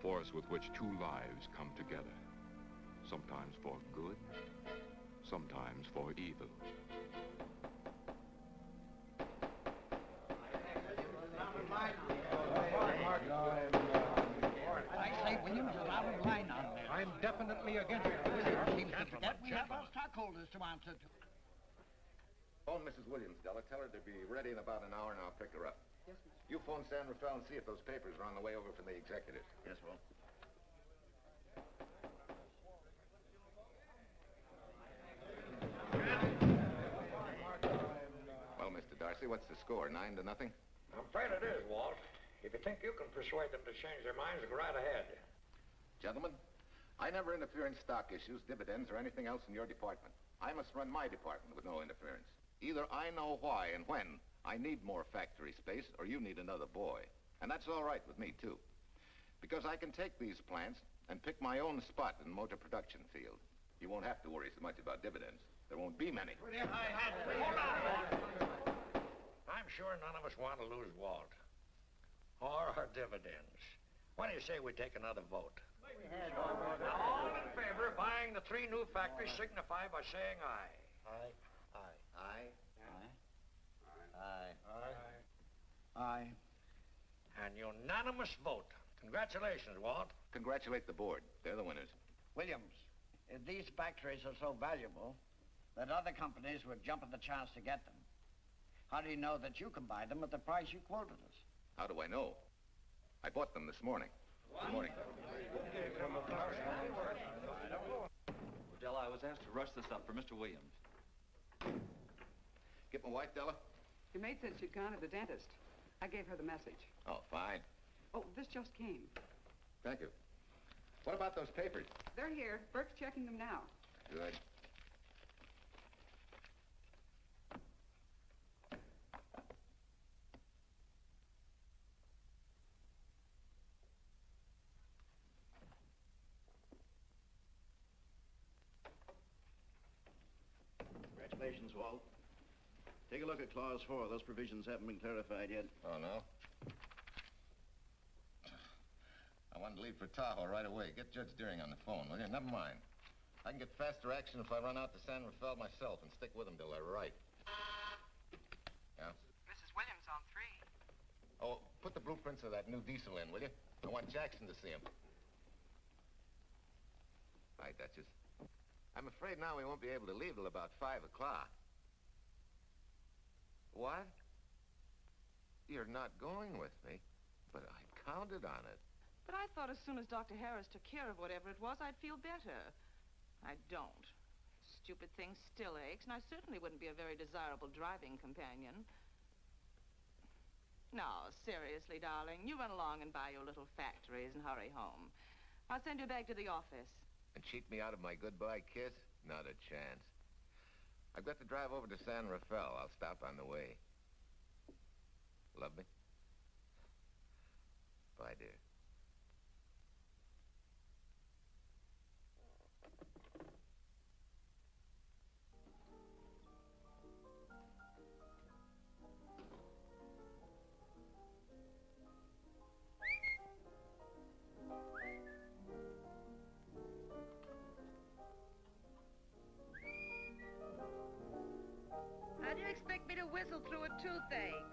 force with which two lives come together. Sometimes for good, sometimes for evil. I say, Williams is out of line on there. I'm definitely against it. Williams Seems to forget we have our stockholders to answer to. Phone Mrs. Williams, Della. Tell her to be ready in about an hour, and I'll pick her up. Yes, Mr. You phone San Rafael and see if those papers are on the way over from the executors. Yes, Will. Well, Mr. Darcy, what's the score? 9-0? I'm afraid it is, Walt. If you think you can persuade them to change their minds, go right ahead. Gentlemen, I never interfere in stock issues, dividends, or anything else in your department. I must run my department with no interference. Either I know why and when I need more factory space, or you need another boy. And that's all right with me, too. Because I can take these plants and pick my own spot in the motor production field. You won't have to worry so much about dividends. There won't be many. Hold on. I'm sure none of us want to lose Walt. Or our dividends. Why do you say we take another vote? Now, all in favor of buying the 3 new factories signify by saying aye. Aye. Aye. Aye. Aye. Aye. An unanimous vote. Congratulations, Walt. Congratulate the board. They're the winners. Williams, if these factories are so valuable that other companies would jump at the chance to get them, how do you know that you can buy them at the price you quoted us? How do I know? I bought them this morning. Good morning. Della, I was asked to rush this up for Mr. Williams. Get my wife, Della? Your maid said she'd gone to the dentist. I gave her the message. Oh, fine. Oh, this just came. Thank you. What about those papers? They're here. Bert's checking them now. Good. Congratulations, Walt. Take a look at Clause 4. Those provisions haven't been clarified yet. Oh, no? I wanted to leave for Tahoe right away. Get Judge Deering on the phone, will you? Never mind. I can get faster action if I run out to San Rafael myself and stick with him till they're right. Yeah? Mrs. Williams on 3. Oh, put the blueprints of that new diesel in, will you? I want Jackson to see him. Hi, Duchess. I'm afraid now we won't be able to leave till about 5 o'clock. What? You're not going with me, but I counted on it. But I thought as soon as Dr. Harris took care of whatever it was, I'd feel better. I don't. Stupid thing still aches, and I certainly wouldn't be a very desirable driving companion. No, seriously, darling, you run along and buy your little factories and hurry home. I'll send you back to the office. And cheat me out of my goodbye kiss? Not a chance. I've got to drive over to San Rafael. I'll stop on the way. Love me? Bye, dear. How do you expect me to whistle through a toothache?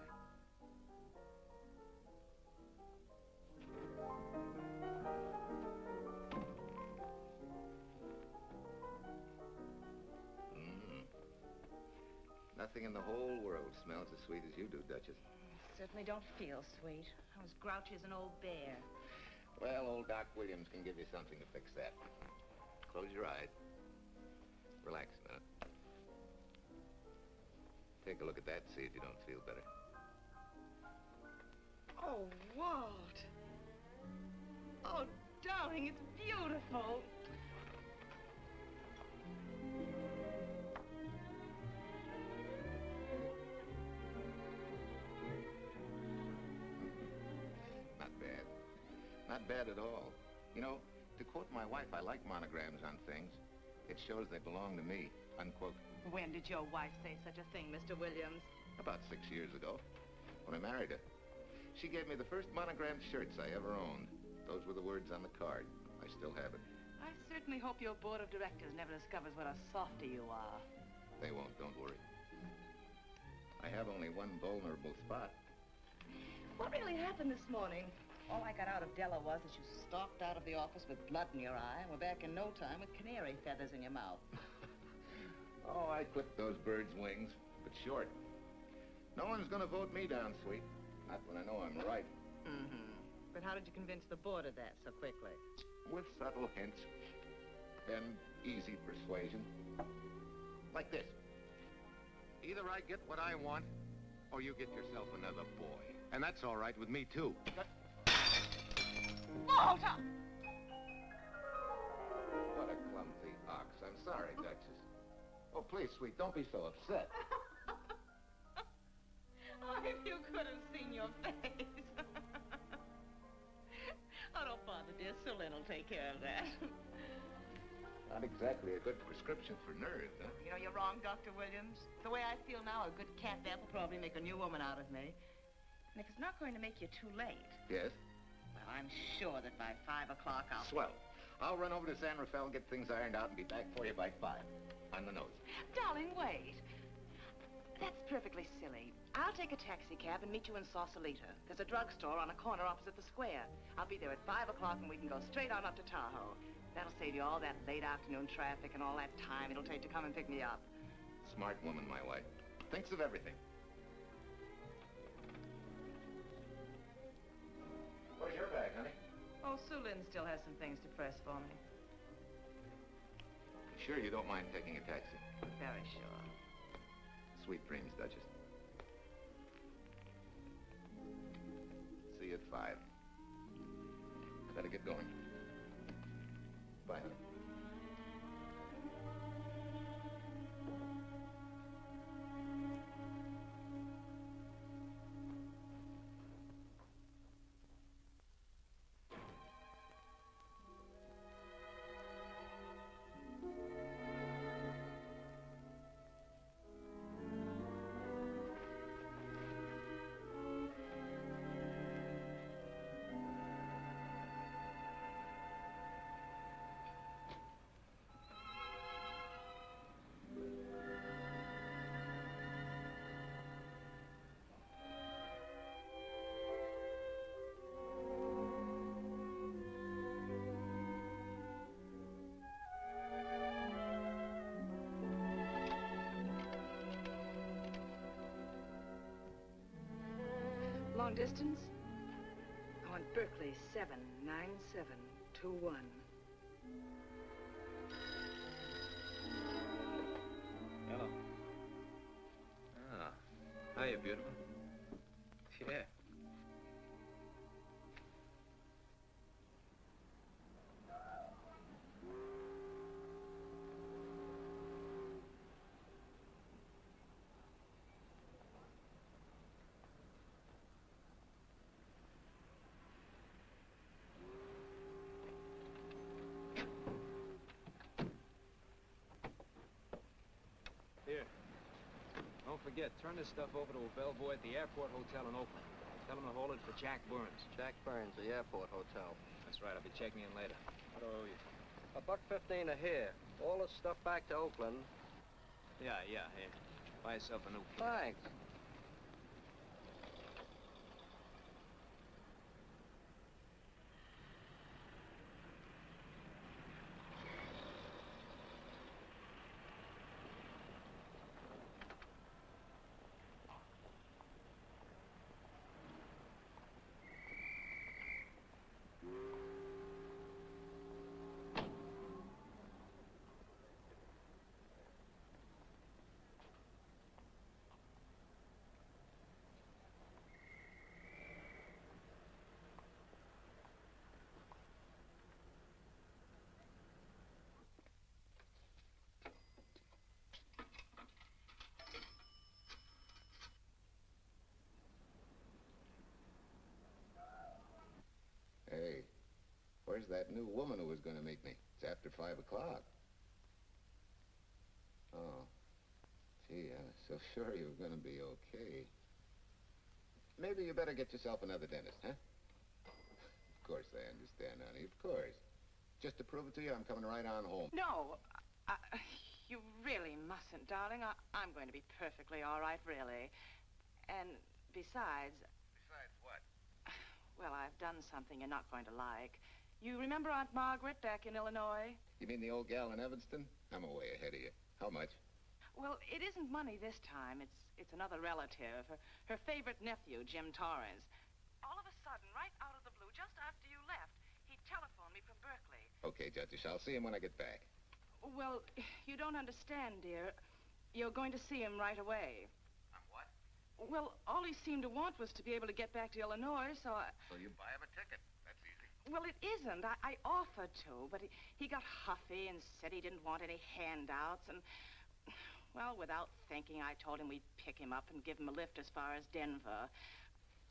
Nothing in the whole world smells as sweet as you do, Duchess. Certainly don't feel sweet. I was grouchy as an old bear. Well, old Doc Williams can give you something to fix that. Close your eyes. Relax a minute. Take a look at that and see if you don't feel better. Oh, Walt. Oh, darling, it's beautiful. Not bad. Not bad at all. You know, to quote my wife, I like monograms on things. It shows they belong to me, unquote. When did your wife say such a thing, Mr. Williams? About 6 years ago, when I married her. She gave me the first monogrammed shirts I ever owned. Those were the words on the card. I still have it. I certainly hope your board of directors never discovers what a softy you are. They won't, don't worry. I have only one vulnerable spot. What really happened this morning? All I got out of Della was that you stalked out of the office with blood in your eye and were back in no time with canary feathers in your mouth. Oh, I clipped those birds' wings, but short. No one's gonna vote me down, sweet. Not when I know I'm right. Mm-hmm. But how did you convince the board of that so quickly? With subtle hints and easy persuasion. Like this. Either I get what I want, or you get yourself another boy. And that's all right with me, too. Walter! What a clumsy ox. I'm sorry, Duchess. Oh, please, sweet, don't be so upset. Oh, if you could have seen your face. Oh, don't bother, dear. Sulin will take care of that. Not exactly a good prescription for nerves, huh? You know, you're wrong, Dr. Williams. The way I feel now, a good cat nap will probably make a new woman out of me. And if it's not going to make you too late... Yes? Well, I'm sure that by 5 o'clock I'll... Swell. I'll run over to San Rafael, get things ironed out, and be back for you by 5. On the nose. Darling, wait. That's perfectly silly. I'll take a taxi cab and meet you in Sausalito. There's a drugstore on a corner opposite the square. I'll be there at 5 o'clock and we can go straight on up to Tahoe. That'll save you all that late afternoon traffic and all that time it'll take to come and pick me up. Smart woman, my wife. Thinks of everything. Where's your bag, honey? Oh, Sulin still has some things to press for me. Sure you don't mind taking a taxi? Very sure. Sweet dreams, Duchess. See you at 5. I better get going. Bye, honey. Long distance? I want Berkeley 79721. Hello. Ah. Hiya, beautiful. Yeah. Here. Don't forget, turn this stuff over to a bellboy at the airport hotel in Oakland. Tell him to hold it for Jack Burns. Jack Burns, the airport hotel. That's right, I'll be checking in later. What do I owe you? $1.15 a hair. All this stuff back to Oakland. Yeah, here. Buy yourself a new kit. Thanks. Hey, where's that new woman who was going to meet me? It's after 5 o'clock. Oh. Gee, I was so sure you were going to be okay. Maybe you better get yourself another dentist, huh? Of course I understand, honey, of course. Just to prove it to you, I'm coming right on home. No, you really mustn't, darling. I'm going to be perfectly all right, really. And besides... Besides what? Well, I've done something you're not going to like. You remember Aunt Margaret back in Illinois? You mean the old gal in Evanston? I'm way ahead of you. How much? Well, it isn't money this time. It's another relative. Her favorite nephew, Jim Torrance. All of a sudden, right out of the blue, just after you left, he telephoned me from Berkeley. Okay, Judge, I'll see him when I get back. Well, you don't understand, dear. You're going to see him right away. I'm what? Well, all he seemed to want was to be able to get back to Illinois, so I... So you buy him a ticket. That's easy. Well, it isn't. I offered to, but he got huffy and said he didn't want any handouts, and... Well, without thinking, I told him we'd pick him up and give him a lift as far as Denver.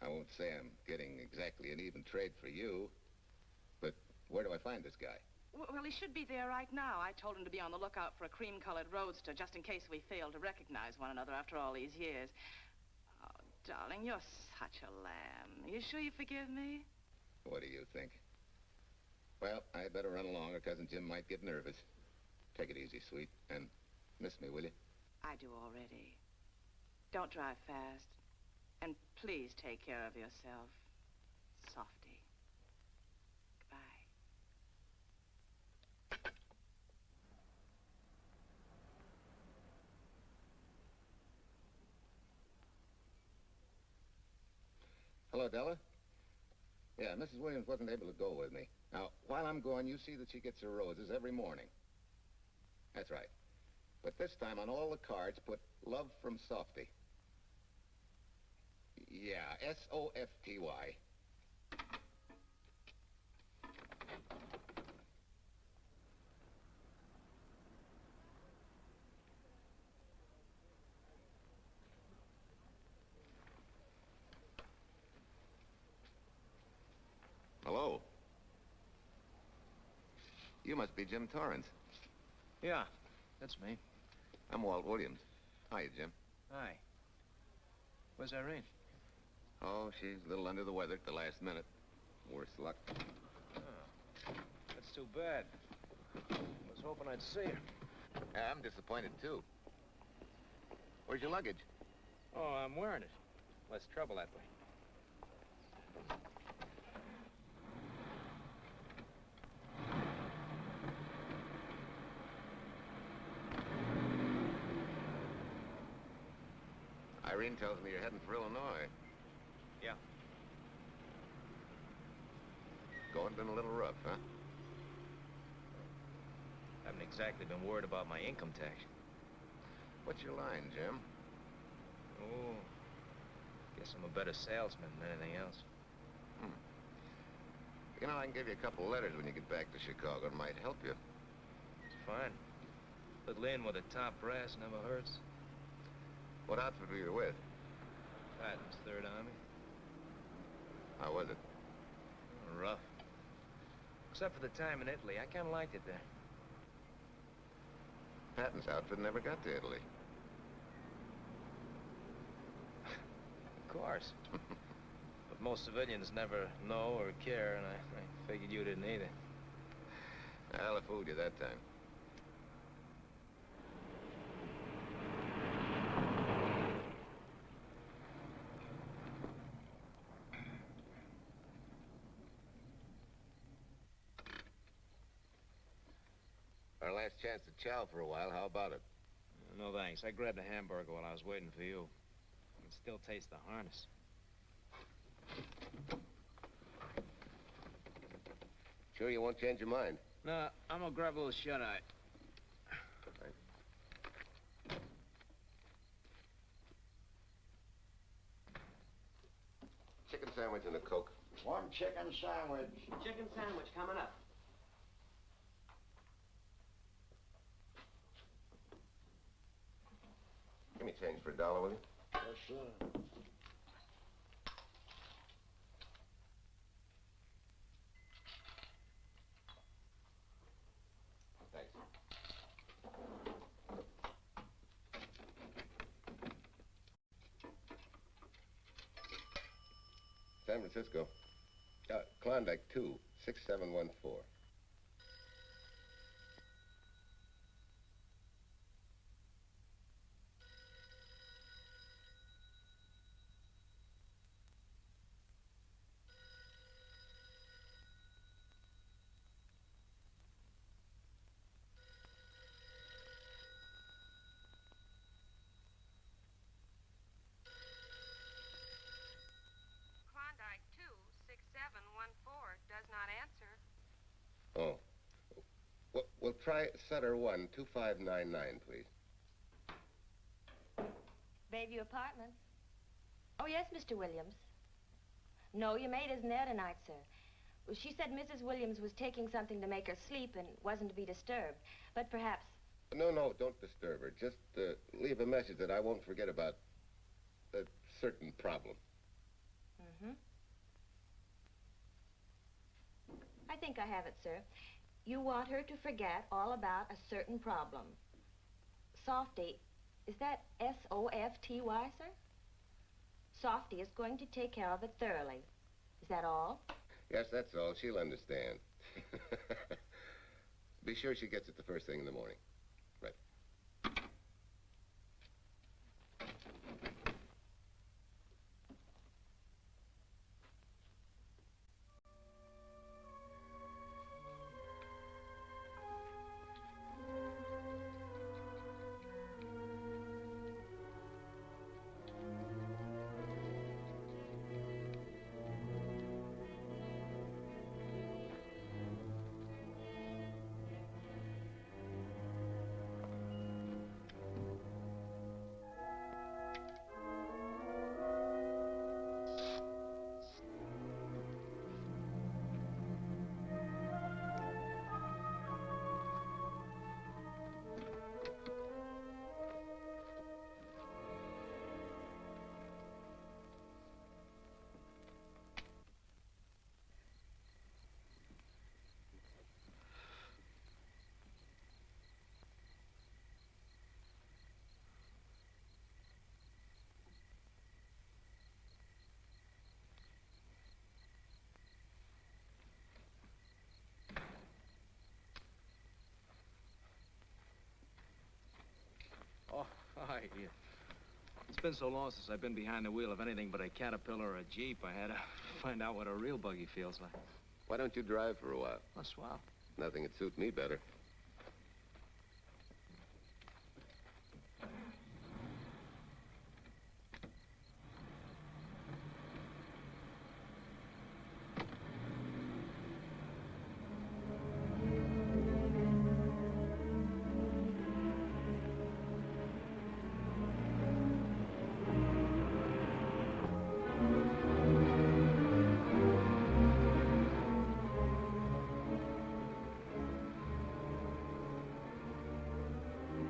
I won't say I'm getting exactly an even trade for you, but where do I find this guy? Well, he should be there right now. I told him to be on the lookout for a cream-colored roadster, just in case we fail to recognize one another after all these years. Oh, darling, you're such a lamb. You sure you forgive me? What do you think? Well, I'd better run along, or Cousin Jim might get nervous. Take it easy, sweet, and miss me, will you? I do already. Don't drive fast. And please take care of yourself. Softy. Goodbye. Hello, Della? Yeah, Mrs. Williams wasn't able to go with me. Now, while I'm gone, you see that she gets her roses every morning. That's right. But this time, on all the cards, put love from Softy. Yeah, S-O-F-T-Y. Hello. You must be Jim Torrance. Yeah, that's me. I'm Walt Williams. Hi, Jim. Hi. Where's Irene? Oh, she's a little under the weather at the last minute. Worse luck. Oh, that's too bad. I was hoping I'd see her. Yeah, I'm disappointed, too. Where's your luggage? Oh, I'm wearing it. Less trouble that way. Irene tells me you're heading for Illinois. Yeah. Going been a little rough, huh? Haven't exactly been worried about my income tax. What's your line, Jim? Oh, guess I'm a better salesman than anything else. You know, I can give you a couple letters when you get back to Chicago. It might help you. It's fine. Little in with a top brass never hurts. What outfit were you with? Patton's Third Army. How was it? Oh, rough. Except for the time in Italy. I kind of liked it there. Patton's outfit never got to Italy. Of course. But most civilians never know or care, and I figured you didn't either. Well, I fooled you that time. Our last chance to chow for a while. How about it? No, thanks. I grabbed a hamburger while I was waiting for you. I can still taste the harness. Sure you won't change your mind? No, I'm gonna grab a little shut-eye. Chicken sandwich and a Coke. One chicken sandwich. Chicken sandwich coming up. Give me change for $1, will you? Yes, sir. Thanks. San Francisco. Klondike 2, 6714. Klondike 26714 does not answer. Oh. Well, try Sutter 1, 2599, please. Bayview Apartments. Oh, yes, Mr. Williams. No, your maid isn't there tonight, sir. Well, she said Mrs. Williams was taking something to make her sleep and wasn't to be disturbed. But perhaps... No, don't disturb her. Just leave a message that I won't forget about a certain problem. Mm-hmm. I think I have it, sir. You want her to forget all about a certain problem. Softy, is that S-O-F-T-Y, sir? Softy is going to take care of it thoroughly. Is that all? Yes, that's all. She'll understand. Be sure she gets it the first thing in the morning. Right. Oh, hi. Yeah. It's been so long since I've been behind the wheel of anything but a Caterpillar or a Jeep, I had to find out what a real buggy feels like. Why don't you drive for a while? Oh, swell. Nothing would suit me better.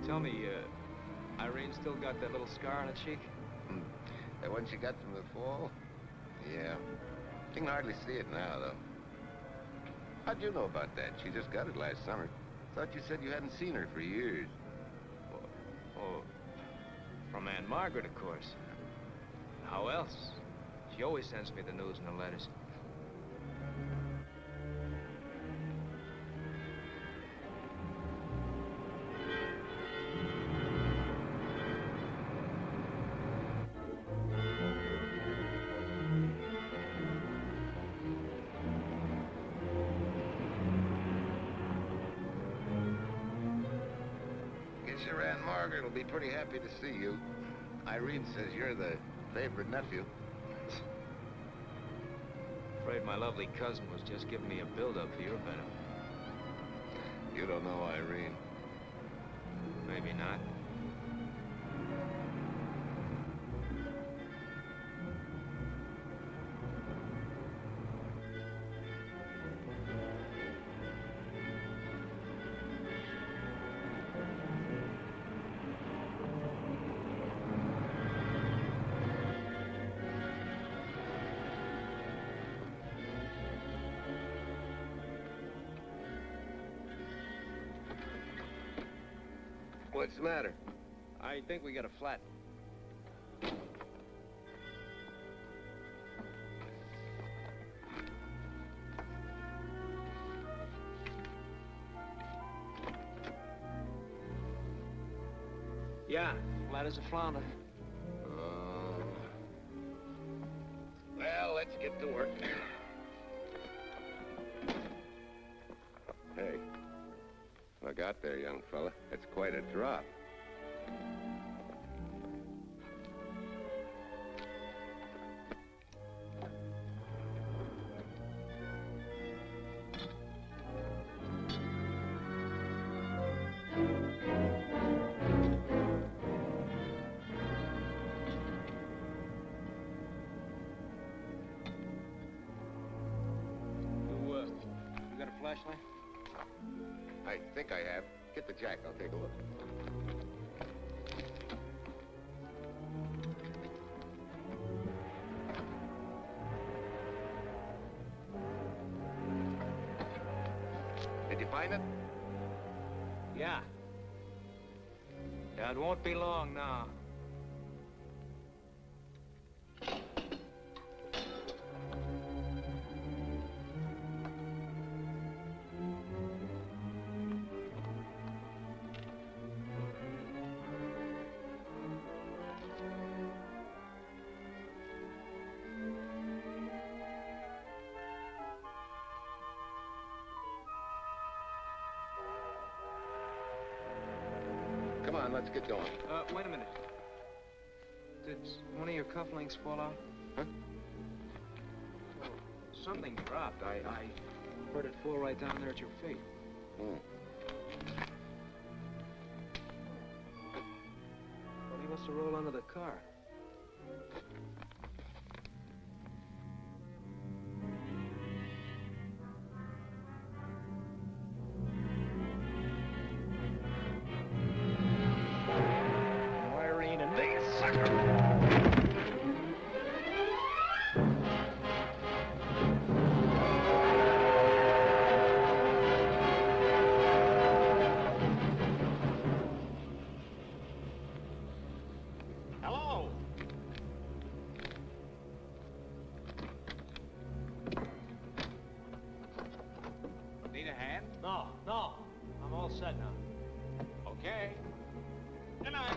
Tell me, Irene still got that little scar on her cheek? That one she got from the fall? Yeah. You can hardly see it now, though. How'd you know about that? She just got it last summer. Thought you said you hadn't seen her for years. Oh, from Aunt Margaret, of course. How else? She always sends me the news in the letters. Your Aunt Margaret will be pretty happy to see you. Irene says you're the favorite nephew. Afraid my lovely cousin was just giving me a build-up for your benefit. You don't know Irene. Maybe not. What's the matter? I think we got a flat. Yeah, flat as a flounder. Well, let's get to work. Hey, look out there, young fella. That's quite a drop. You got a flashlight? I think I have. Get the jack. I'll take a look. Did you find it? Yeah. Yeah, it won't be long now. Come on, let's get going. Wait a minute. Did one of your cufflinks fall out? Huh? Well, something dropped. I heard it fall right down there at your feet. Hmm. Well, he must have rolled under the car. Irene and me, sucker! Hello? Need a hand? No. I'm all set now. Okay. Good night.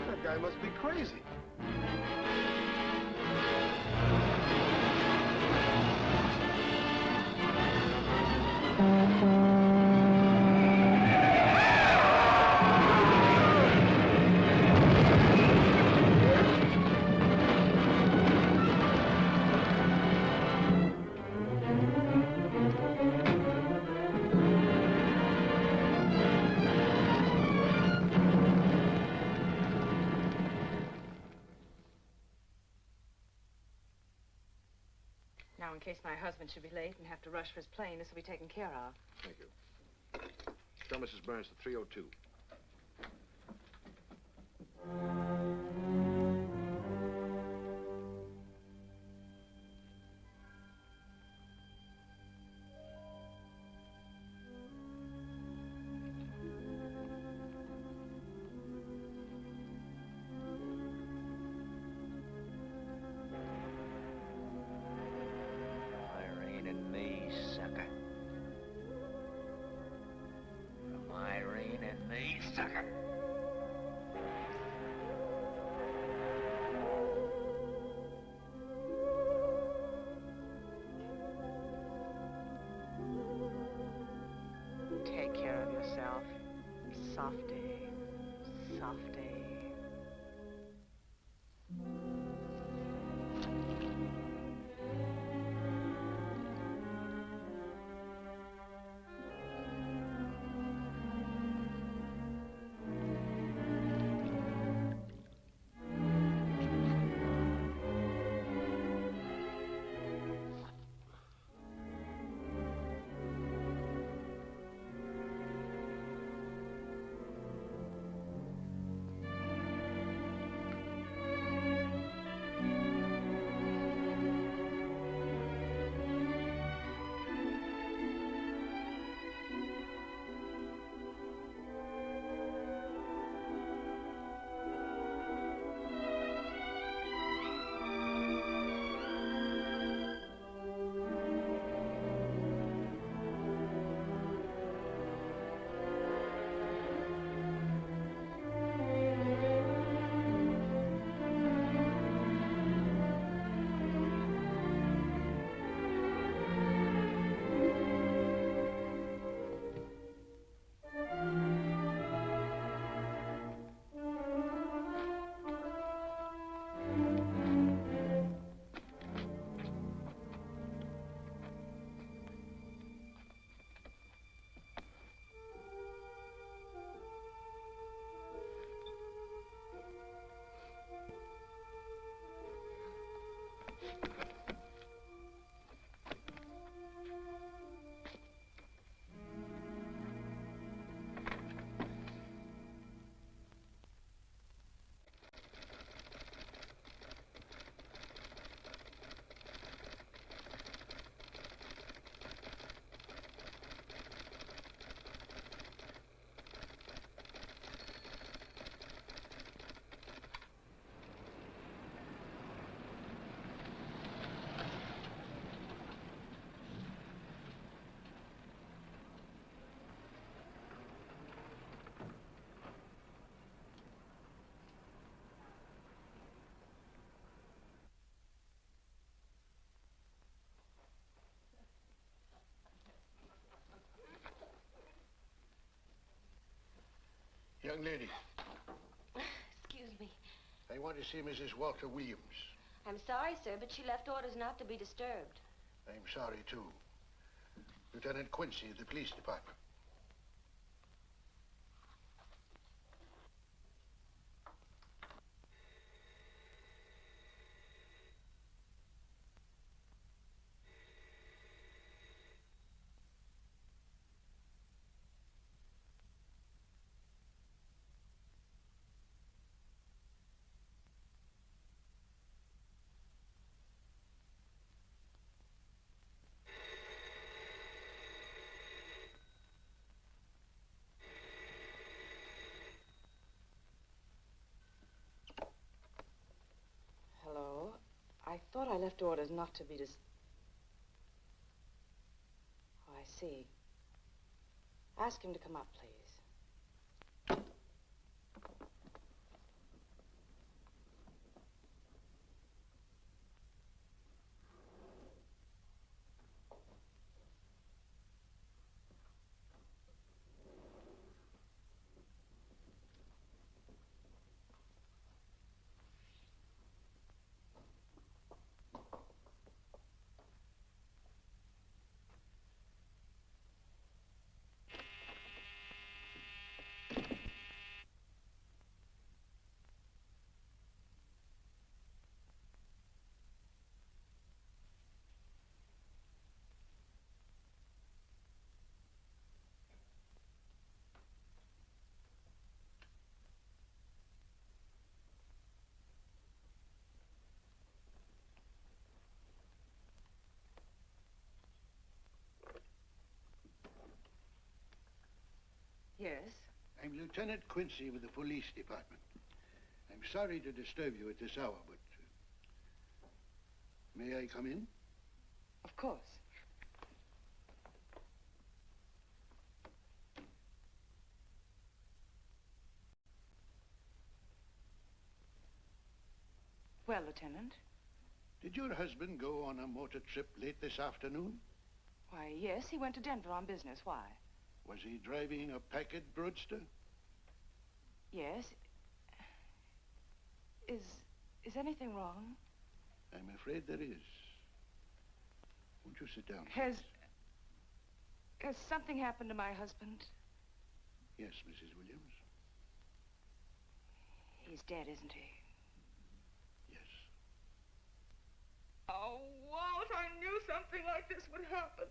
That guy must be crazy. in case my husband should be late and have to rush for his plane. This will be taken care of. Thank you. Tell Mrs. Burns to 302. Irene and me, sucker. From Irene and me, sucker. Take care of yourself. Softy. Softy. Young lady, Excuse me. I want to see Mrs. Walter Williams. I'm sorry, sir, but she left orders not to be disturbed. I'm sorry, too. Lieutenant Quincy of the police department. Hello? I thought I left orders not to be Oh, I see. Ask him to come up, please. I'm Lieutenant Quincy with the police department. I'm sorry to disturb you at this hour, but... may I come in? Of course. Well, Lieutenant? Did your husband go on a motor trip late this afternoon? Why, yes, he went to Denver on business. Why? Was he driving a packet roadster? Yes. Is anything wrong? I'm afraid there is. Won't you sit down? Has something happened to my husband? Yes, Mrs. Williams. He's dead, isn't he? Yes. Oh, Walt, I knew something like this would happen.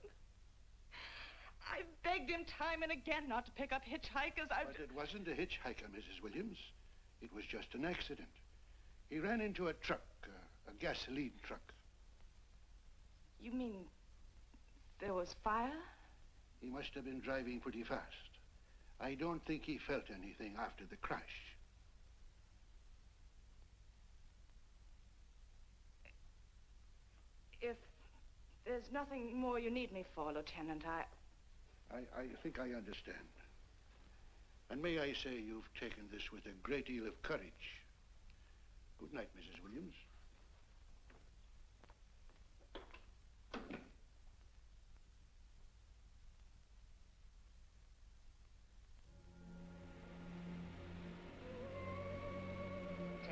I begged him time and again not to pick up hitchhikers. But it wasn't a hitchhiker, Mrs. Williams. It was just an accident. He ran into a truck, a gasoline truck. You mean there was fire? He must have been driving pretty fast. I don't think he felt anything after the crash. If there's nothing more you need me for, Lieutenant, I think I understand. And may I say you've taken this with a great deal of courage. Good night, Mrs. Williams.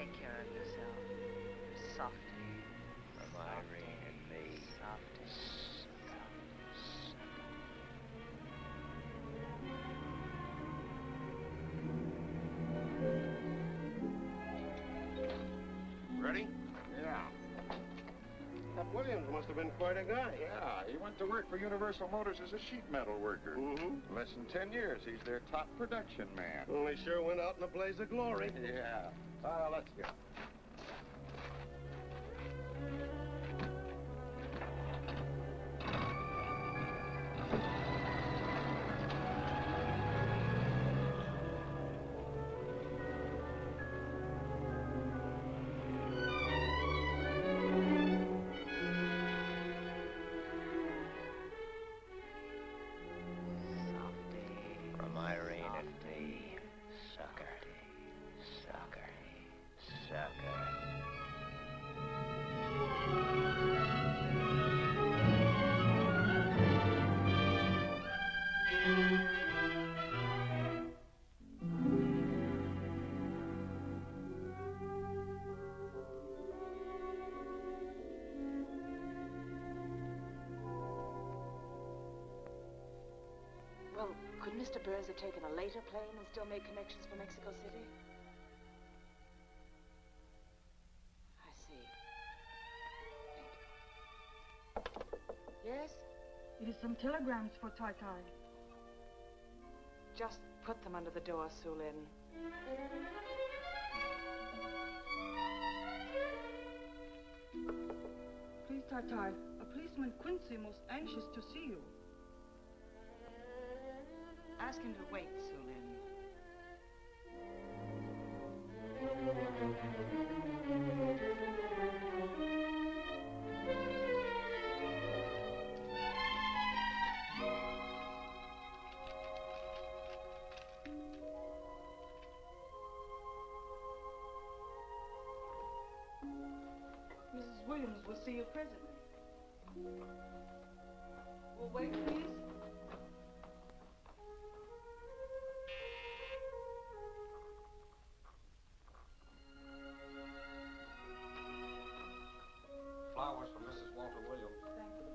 take care of yourself. Softly. From Irene and me. Softly. Ready? Yeah. That Williams must have been quite a guy. Yeah, he went to work for Universal Motors as a sheet metal worker. Mm-hmm. Less than 10 years, he's their top production man. Well, he sure went out in a blaze of glory. Yeah. Let's go. From Irene and me. Sucker. Sucker. Sucker. Well, could Mr. Burns have taken a later plane and still made connections for Mexico City? I see. Thank you. Yes? It is some telegrams for Tai Tai. Just put them under the door, Sulin. Please, Tai Tai, a policeman Quincy most anxious to see you. Ask him to wait, Sulin. Mrs. Williams will see you presently. Will wait, please. Flowers for Mrs. Walter Williams. Thank you.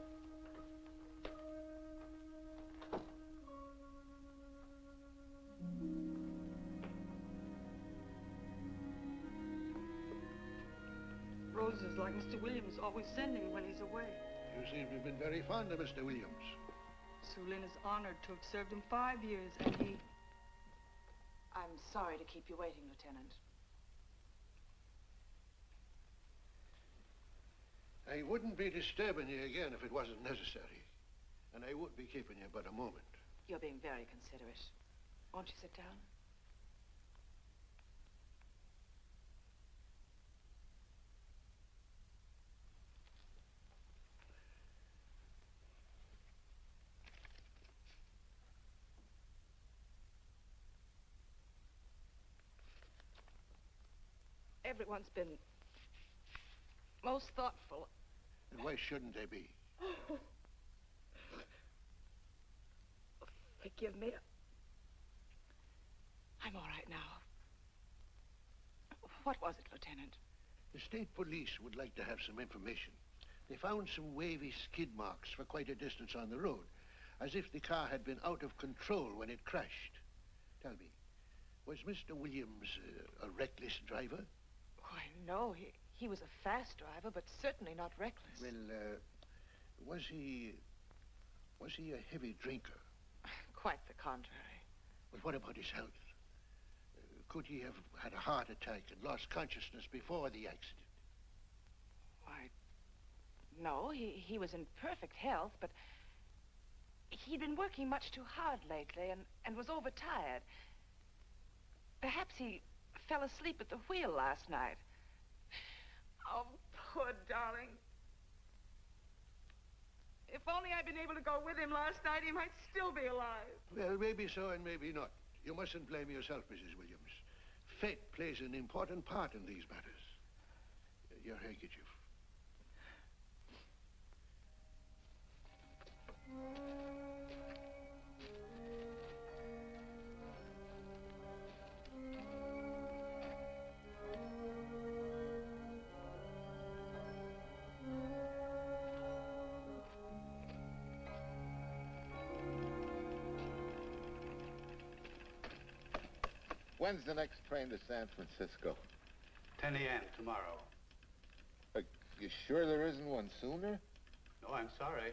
Roses like Mr. Williams always sending when he's away. You seem to have been very fond of Mr. Williams. Sulin is honored to have served him 5 years, and he... I'm sorry to keep you waiting, Lieutenant. I wouldn't be disturbing you again if it wasn't necessary. And I would be keeping you but a moment. You're being very considerate. Won't you sit down? everyone's been most thoughtful. And why shouldn't they be? Forgive me. I'm all right now. What was it, Lieutenant? The state police would like to have some information. They found some wavy skid marks for quite a distance on the road, as if the car had been out of control when it crashed. Tell me, was Mr. Williams a reckless driver? Why, no. He was a fast driver, but certainly not reckless. Well, was he a heavy drinker? Quite the contrary. Well, what about his health? Could he have had a heart attack and lost consciousness before the accident? Why, no. He was in perfect health, but he'd been working much too hard lately and was overtired. Perhaps he fell asleep at the wheel last night. Oh, poor darling. If only I'd been able to go with him last night, he might still be alive. Well, maybe so and maybe not. You mustn't blame yourself, Mrs. Williams. Fate plays an important part in these matters. Your handkerchief. When's the next train to San Francisco? 10 a.m. tomorrow. You sure there isn't one sooner? No, I'm sorry.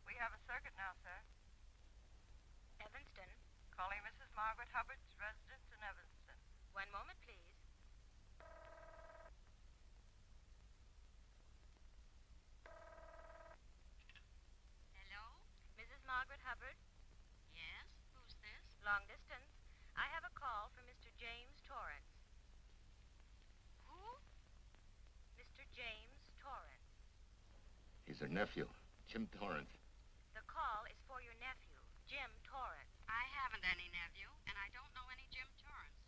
We have a circuit now, sir. Evanston. Calling Mrs. Margaret Hubbard's residence in Evanston. One moment, please. Hello? Mrs. Margaret Hubbard? Yes? Who's this? Long distance. I have a call from Mr. James Torrance. Who? Mr. James Torrance. He's her nephew, Jim Torrance. The call is for your nephew, Jim Torrance. I haven't any nephew, and I don't know any Jim Torrance.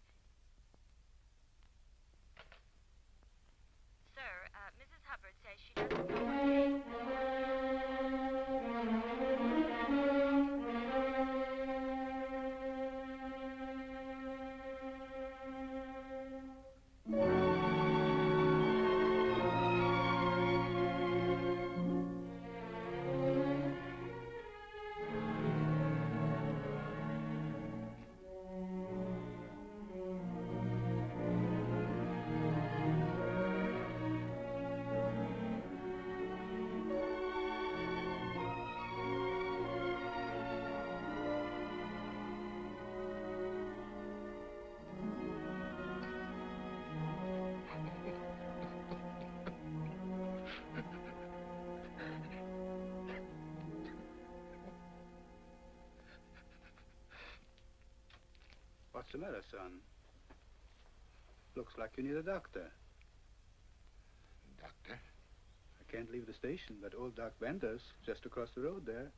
Sir, Mrs. Hubbard says she doesn't know what James What's the matter, son? Looks like you need a doctor. Doctor? I can't leave the station, but old Doc Bender's just across the road there.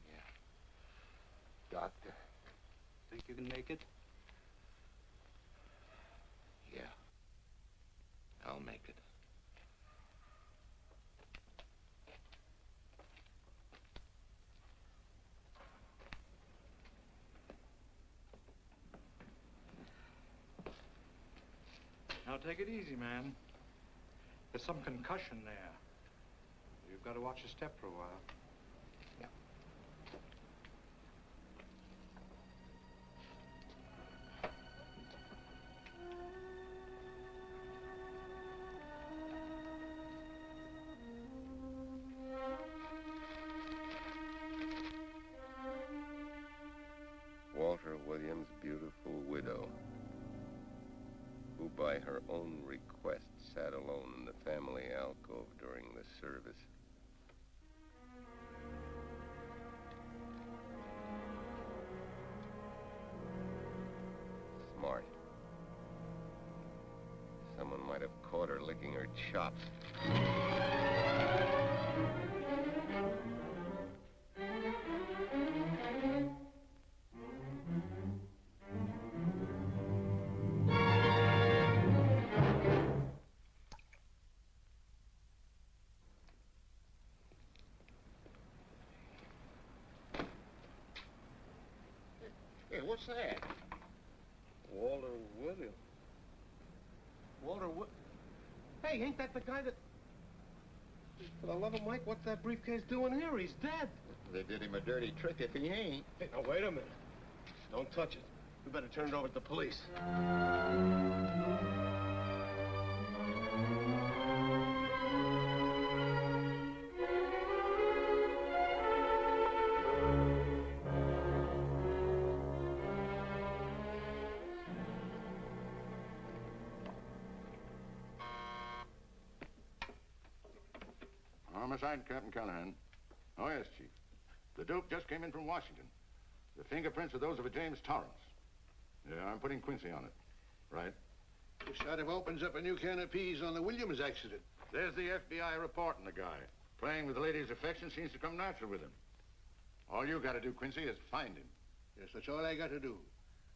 Yeah. Doctor? Think you can make it? Yeah. I'll make it. Now, take it easy, man. There's some concussion there. You've got to watch your step for a while. Yeah. request sat alone in the family alcove during the service. Smart. Someone might have caught her licking her chops. Hey, what's that? Walter Williams. Walter Wi... Hey, ain't that the guy that... For the love of Mike, what's that briefcase doing here? He's dead. They did him a dirty trick if he ain't. Hey, now, wait a minute. Don't touch it. We better turn it over to the police. Homicide, Captain Callahan. Oh, yes, Chief. The Duke just came in from Washington. The fingerprints are those of a James Torrance. Yeah, I'm putting Quincy on it. Right. It sort of opens up a new can of peas on the Williams accident. There's the FBI reporting the guy. Playing with the lady's affection seems to come natural with him. All you got to do, Quincy, is find him. Yes, that's all I got to do.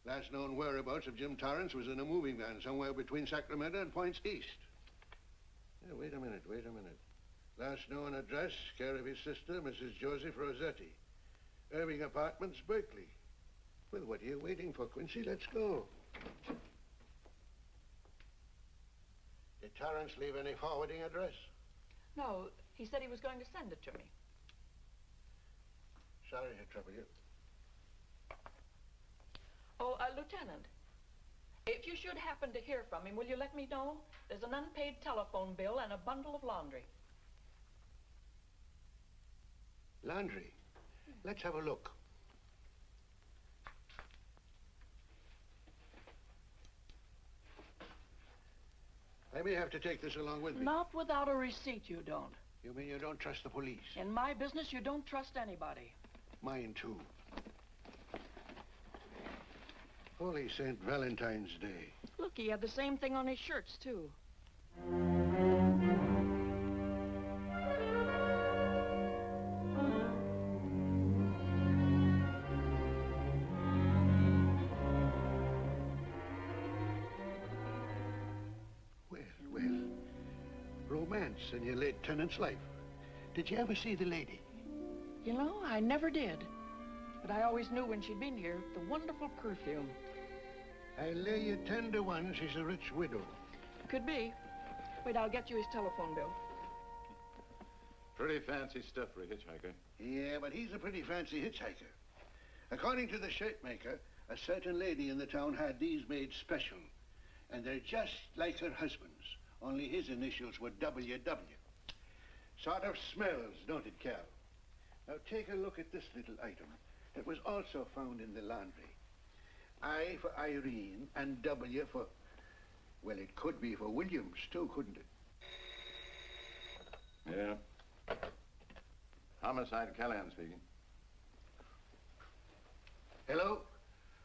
Last known whereabouts of Jim Torrance was in a moving van somewhere between Sacramento and Points East. Yeah, wait a minute. Last known address, care of his sister, Mrs. Joseph Rossetti. Irving Apartments, Berkeley. Well, what are you waiting for, Quincy? Let's go. Did Torrance leave any forwarding address? No, he said he was going to send it to me. Sorry to trouble you. Oh, Lieutenant, if you should happen to hear from him, will you let me know? There's an unpaid telephone bill and a bundle of laundry. Laundry. Let's have a look. I may have to take this along with me. Not without a receipt, you don't. You mean you don't trust the police? In my business, you don't trust anybody. Mine, too. Holy St. Valentine's Day. Look, he had the same thing on his shirts, too. Romance in your late tenant's life. Did you ever see the lady? You know, I never did. But I always knew when she'd been here, the wonderful perfume. I lay you 10 to 1 she's a rich widow. Could be. Wait, I'll get you his telephone bill. Pretty fancy stuff for a hitchhiker. Yeah, but he's a pretty fancy hitchhiker. According to the shirt maker, a certain lady in the town had these made special. And they're just like her husband's. Only his initials were WW. Sort of smells, don't it, Cal? Now take a look at this little item that was also found in the laundry. I for Irene and W for... Well, it could be for Williams, too, couldn't it? Yeah. Homicide, Callahan speaking. Hello?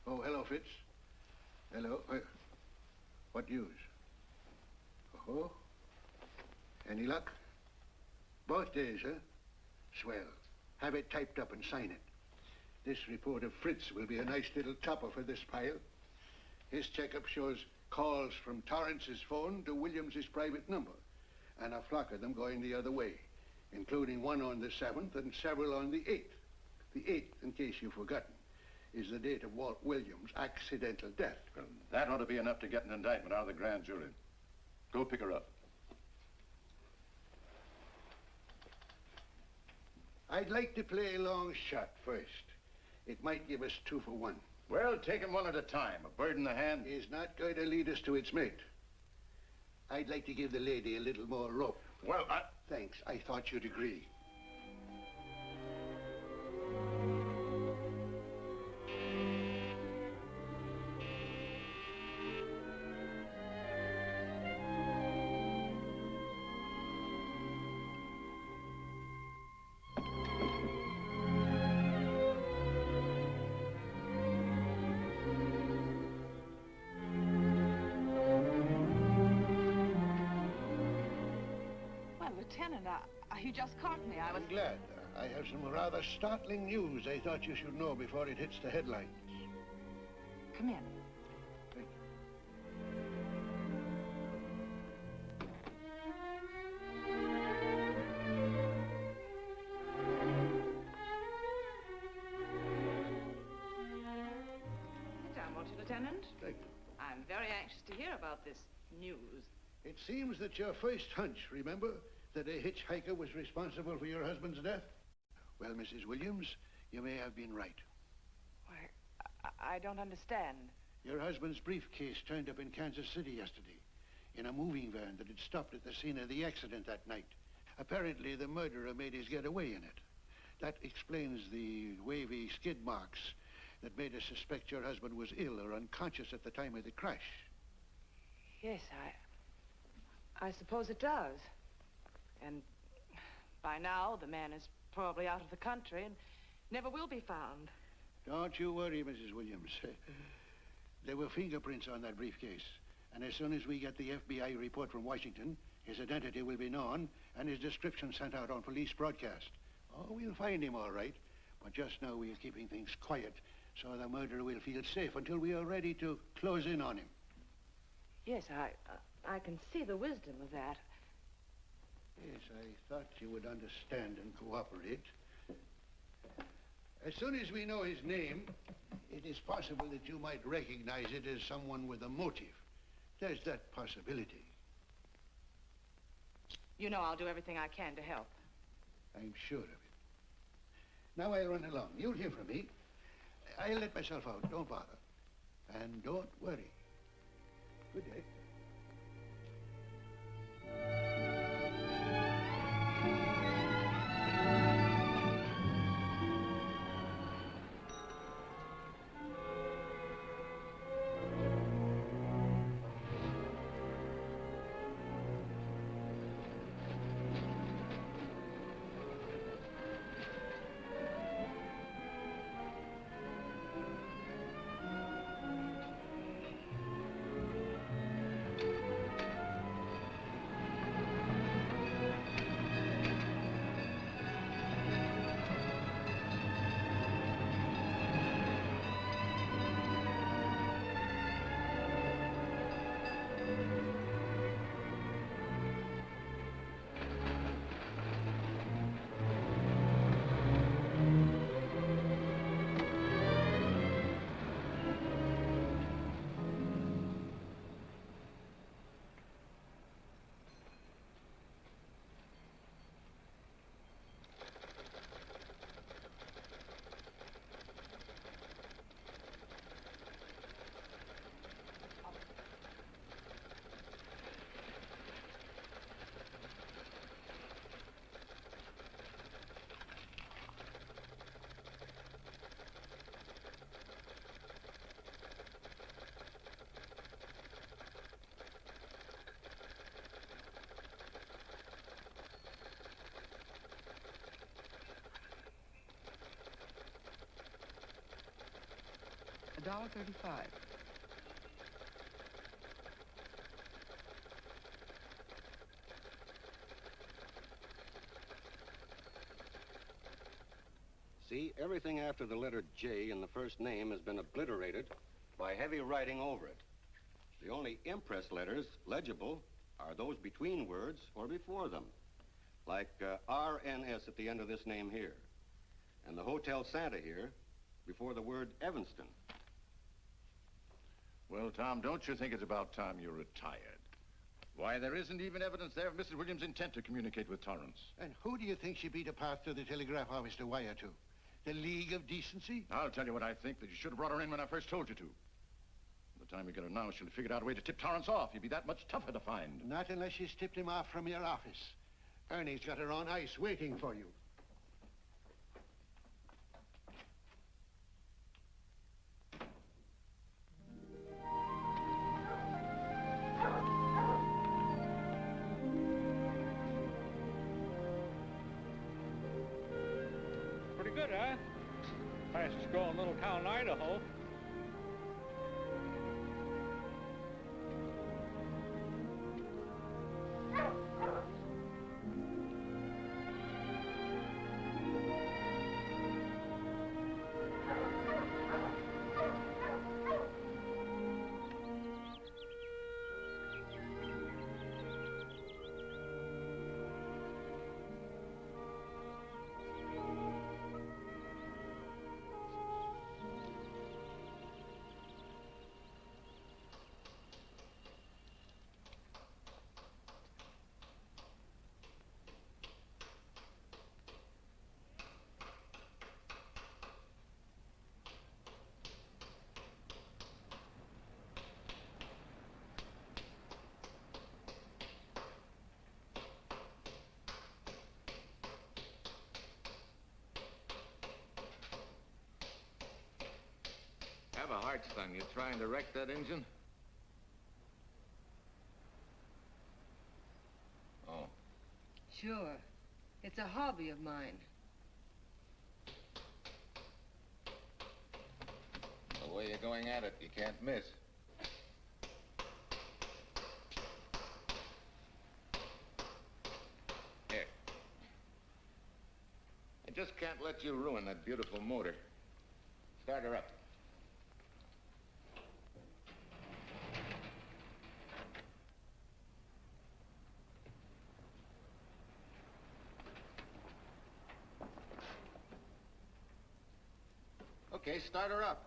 Oh, hello, Fitz. Hello. What news? Oh? Any luck? Both days, huh? Swell. Have it typed up and sign it. This report of Fritz will be a nice little topper for this pile. His checkup shows calls from Torrance's phone to Williams's private number, and a flock of them going the other way, including one on the 7th and several on the 8th. The 8th, in case you've forgotten, is the date of Walt Williams' accidental death. Well, that ought to be enough to get an indictment out of the grand jury. Go pick her up. I'd like to play a long shot first. It might give us 2 for 1. Well, take 'em one at a time. A bird in the hand is not going to lead us to its mate. I'd like to give the lady a little more rope. Well, Thanks. I thought you'd agree. Lieutenant, you just caught me. I was... I'm glad. I have some rather startling news I thought you should know before it hits the headlines. Come in. Sit down, won't you, Lieutenant? Thank you. I'm very anxious to hear about this news. It seems that your first hunch, remember, that a hitchhiker was responsible for your husband's death? Well, Mrs. Williams, you may have been right. Why, I don't understand. Your husband's briefcase turned up in Kansas City yesterday in a moving van that had stopped at the scene of the accident that night. Apparently, the murderer made his getaway in it. That explains the wavy skid marks that made us suspect your husband was ill or unconscious at the time of the crash. Yes, I suppose it does. And by now, the man is probably out of the country and never will be found. Don't you worry, Mrs. Williams. There were fingerprints on that briefcase. And as soon as we get the FBI report from Washington, his identity will be known and his description sent out on police broadcast. Oh, we'll find him all right. But just now we're keeping things quiet so the murderer will feel safe until we are ready to close in on him. Yes, I can see the wisdom of that. Yes, I thought you would understand and cooperate. As soon as we know his name, it is possible that you might recognize it as someone with a motive. There's that possibility. You know I'll do everything I can to help. I'm sure of it. Now I'll run along. You'll hear from me. I'll let myself out. Don't bother. And don't worry. Good day. $1.35. See, everything after the letter J in the first name has been obliterated by heavy writing over it. The only impress letters legible are those between words or before them, like RNS at the end of this name here, and the Hotel Santa here before the word Evanston. Well, Tom, don't you think it's about time you retired? Why, there isn't even evidence there of Mrs. Williams' intent to communicate with Torrance. And who do you think she beat a path to the telegraph office to wire to? The League of Decency? I'll tell you what I think, that you should have brought her in when I first told you to. By the time we get her now, she'll have figured out a way to tip Torrance off. He'd be that much tougher to find. Not unless she's tipped him off from your office. Ernie's got her on ice waiting for you. Pretty good, huh? Fastest growing little town in Idaho. heart, son? You trying to wreck that engine? Oh. Sure. It's a hobby of mine. The way you're going at it, you can't miss. Here. I just can't let you ruin that beautiful motor. Start her up. Okay, start her up.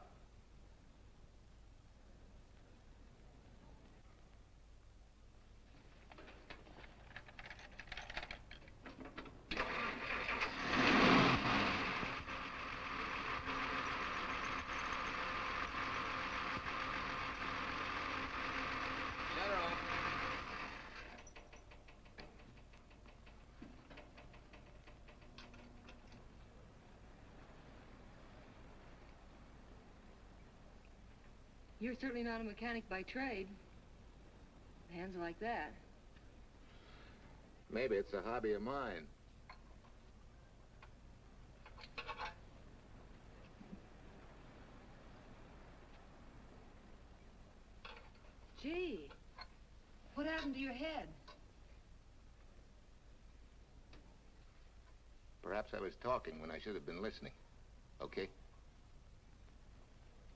You're certainly not a mechanic by trade. Hands like that. Maybe it's a hobby of mine. Gee, what happened to your head? Perhaps I was talking when I should have been listening. Okay?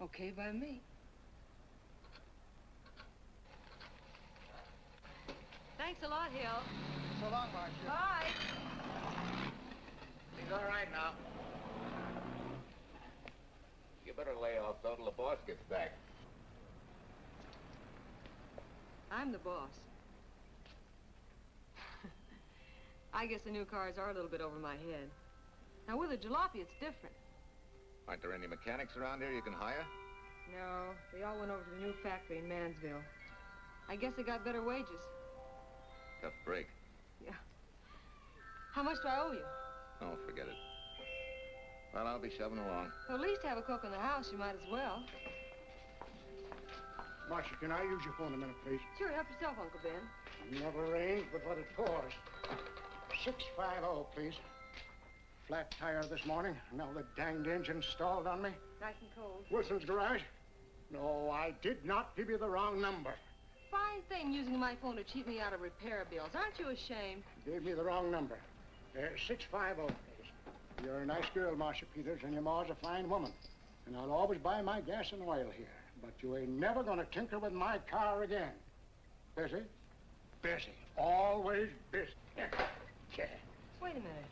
Okay by me. Thanks a lot, Hill. So long, Marcia. Bye. He's all right now. You better lay off though till the boss gets back. I'm the boss. I guess the new cars are a little bit over my head. Now, with a jalopy, it's different. Aren't there any mechanics around here you can hire? No, they all went over to the new factory in Mansville. I guess they got better wages. Tough break. Yeah. How much do I owe you? Oh, forget it. Well, I'll be shoving along. Well, at least have a cook in the house. You might as well. Marcia, can I use your phone a minute, please? Sure, help yourself, Uncle Ben. Never rains but what it pours. 650, please. Flat tire this morning. Now the danged engine stalled on me. Nice and cold. Wilson's garage? No, I did not give you the wrong number. Fine thing using my phone to cheat me out of repair bills. Aren't you ashamed? Gave me the wrong number. 650, please. You're a nice girl, Marcia Peters, and your ma's a fine woman. And I'll always buy my gas and oil here. But you ain't never gonna tinker with my car again. Busy? Busy. Always busy. Wait a minute.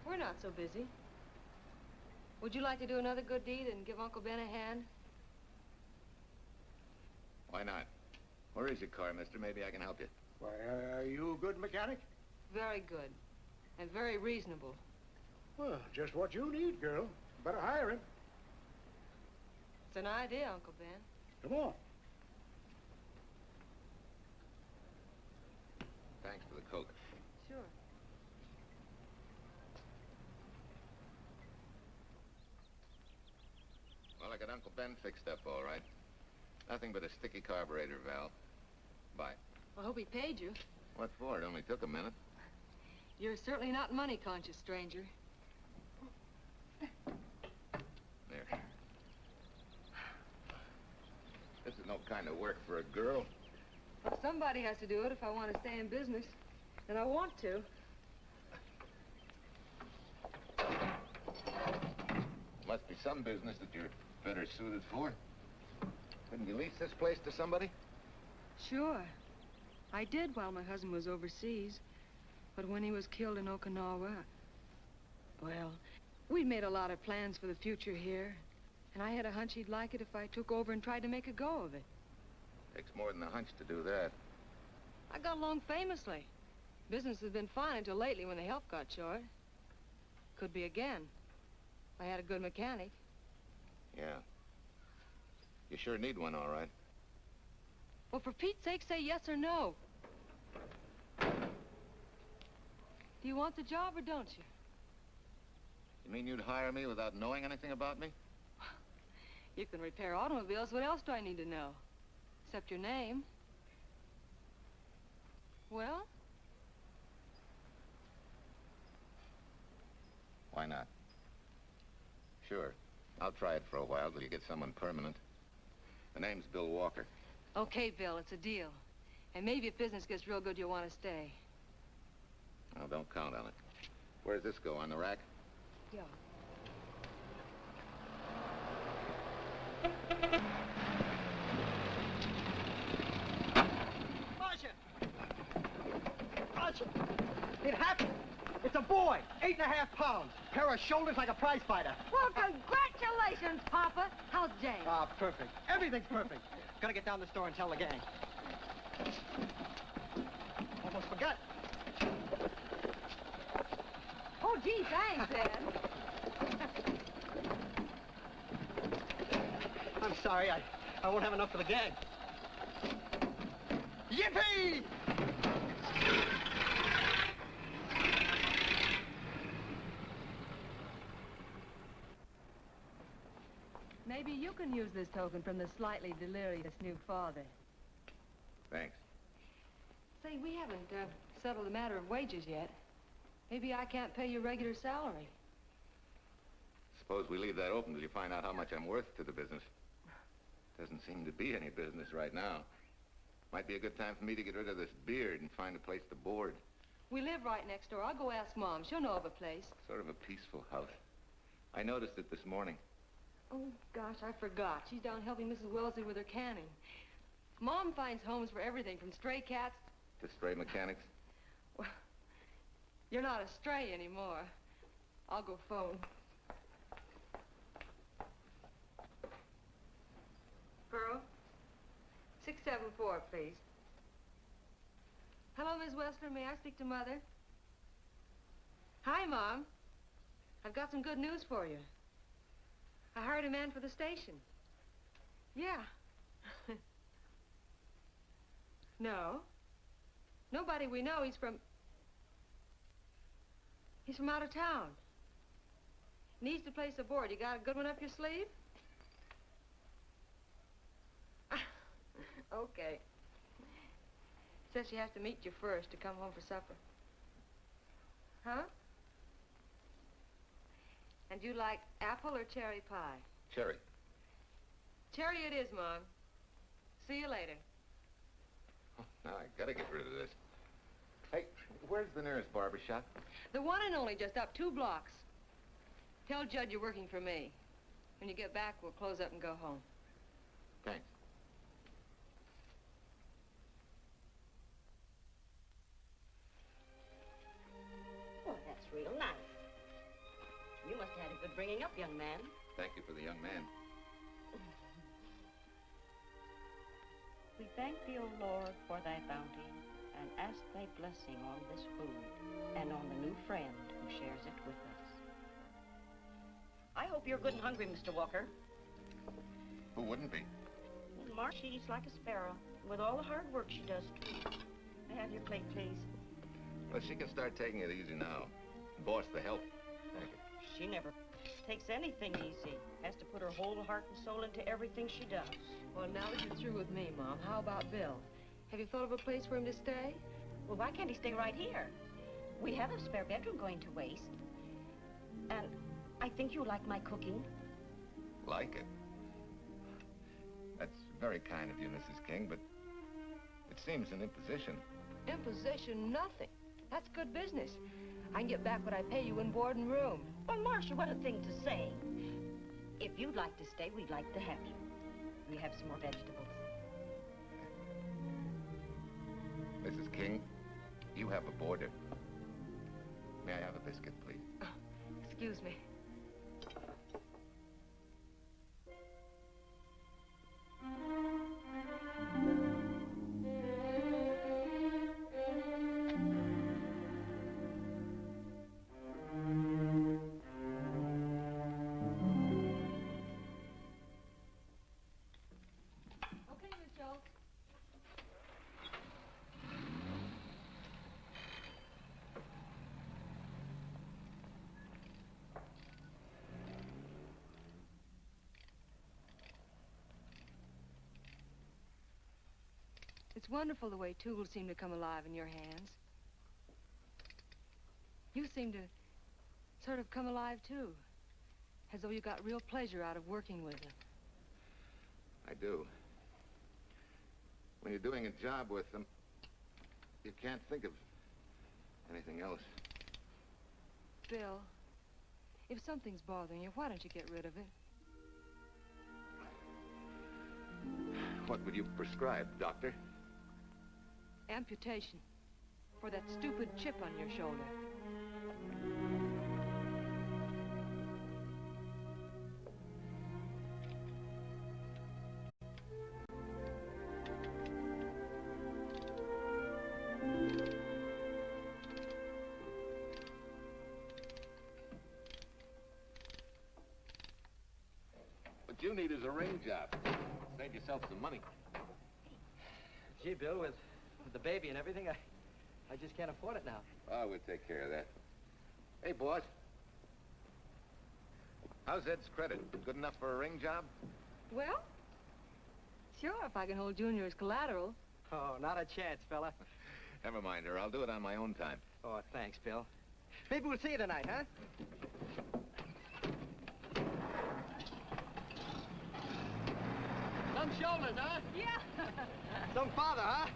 We're not so busy. Would you like to do another good deed and give Uncle Ben a hand? Why not? Where is your car, mister? Maybe I can help you. Why, are you a good mechanic? Very good. And very reasonable. Well, just what you need, girl. Better hire him. It's an idea, Uncle Ben. Come on. Thanks for the Coke. Sure. Well, I got Uncle Ben fixed up all right. Nothing but a sticky carburetor valve. Bye. I hope he paid you. What for? It only took a minute. You're certainly not money-conscious, stranger. There. This is no kind of work for a girl. But somebody has to do it if I want to stay in business. And I want to. Must be some business that you're better suited for. Couldn't you lease this place to somebody? Sure. I did while my husband was overseas. But when he was killed in Okinawa, well, we'd made a lot of plans for the future here. And I had a hunch he'd like it if I took over and tried to make a go of it. Takes more than a hunch to do that. I got along famously. Business has been fine until lately when the help got short. Could be again. I had a good mechanic. Yeah. You sure need one, all right. Well, for Pete's sake, say yes or no. Do you want the job or don't you? You mean you'd hire me without knowing anything about me? You can repair automobiles. What else do I need to know? Except your name. Well? Why not? Sure. I'll try it for a while till you get someone permanent. The name's Bill Walker. Okay, Bill, it's a deal. And maybe if business gets real good, you'll want to stay. Oh, don't count on it. Where does this go, on the rack? Yeah. Marcia! Marcia! It happened! It's a boy, 8.5 pounds. Pair of shoulders like a prize fighter. Well, congratulations, Papa. How's Jane? Ah, perfect. Everything's perfect. Gotta get down to the store and tell the gang. Almost forgot. Oh, gee, thanks, Ed. I'm sorry, I won't have enough for the gang. Yippee! Maybe you can use this token from the slightly delirious new father. Thanks. Say, we haven't settled the matter of wages yet. Maybe I can't pay your regular salary. Suppose we leave that open till you find out how much I'm worth to the business. Doesn't seem to be any business right now. Might be a good time for me to get rid of this beard and find a place to board. We live right next door. I'll go ask Mom. She'll know of a place. Sort of a peaceful house. I noticed it this morning. Oh, gosh, I forgot. She's down helping Mrs. Wellesley with her canning. Mom finds homes for everything from stray cats... To stray mechanics? Well, you're not a stray anymore. I'll go phone. Pearl? 674, please. Hello, Miss Wessler. May I speak to Mother? Hi, Mom. I've got some good news for you. I hired a man for the station. Yeah. No. Nobody we know. He's from out of town. Needs to place a board. You got a good one up your sleeve? Okay. Says she has to meet you first to come home for supper. Huh? And you like apple or cherry pie? Cherry. Cherry it is, Mom. See you later. Oh, now I gotta get rid of this. Hey, where's the nearest barber shop? The one and only, just up 2 blocks. Tell Judd you're working for me. When you get back, we'll close up and go home. Thanks. Oh, that's real nice. You must have had a good bringing up, young man. Thank you for the young man. We thank thee, O Lord, for thy bounty, and ask thy blessing on this food, and on the new friend who shares it with us. I hope you're good and hungry, Mr. Walker. Who wouldn't be? Marsh eats like a sparrow, with all the hard work she does. May I have your plate, please? Well, she can start taking it easy now. Boss, the help. Thank you. She never takes anything easy. Has to put her whole heart and soul into everything she does. Well, now that you're through with me, Mom, how about Bill? Have you thought of a place for him to stay? Well, why can't he stay right here? We have a spare bedroom going to waste. And I think you like my cooking. Like it? That's very kind of you, Mrs. King, but it seems an imposition. Imposition, nothing. That's good business. I can get back what I pay you in board and room. Well, Marcia, what a thing to say. If you'd like to stay, we'd like to have you. We have some more vegetables. Mrs. King, you have a boarder. May I have a biscuit, please? Oh, excuse me. It's wonderful the way tools seem to come alive in your hands. You seem to sort of come alive, too. As though you got real pleasure out of working with them. I do. When you're doing a job with them, you can't think of anything else. Bill, if something's bothering you, why don't you get rid of it? What would you prescribe, doctor? Amputation. For that stupid chip on your shoulder. What you need is a ring job. Save yourself some money. Gee, Bill, with the baby and everything, I just can't afford it now. Oh, we'll take care of that. Hey, boss. How's Ed's credit? Good enough for a ring job? Well, sure, if I can hold Junior as collateral. Oh, not a chance, fella. Never mind her. I'll do it on my own time. Oh, thanks, Bill. Maybe we'll see you tonight, huh? Some shoulders, huh? Yeah. Some father, huh?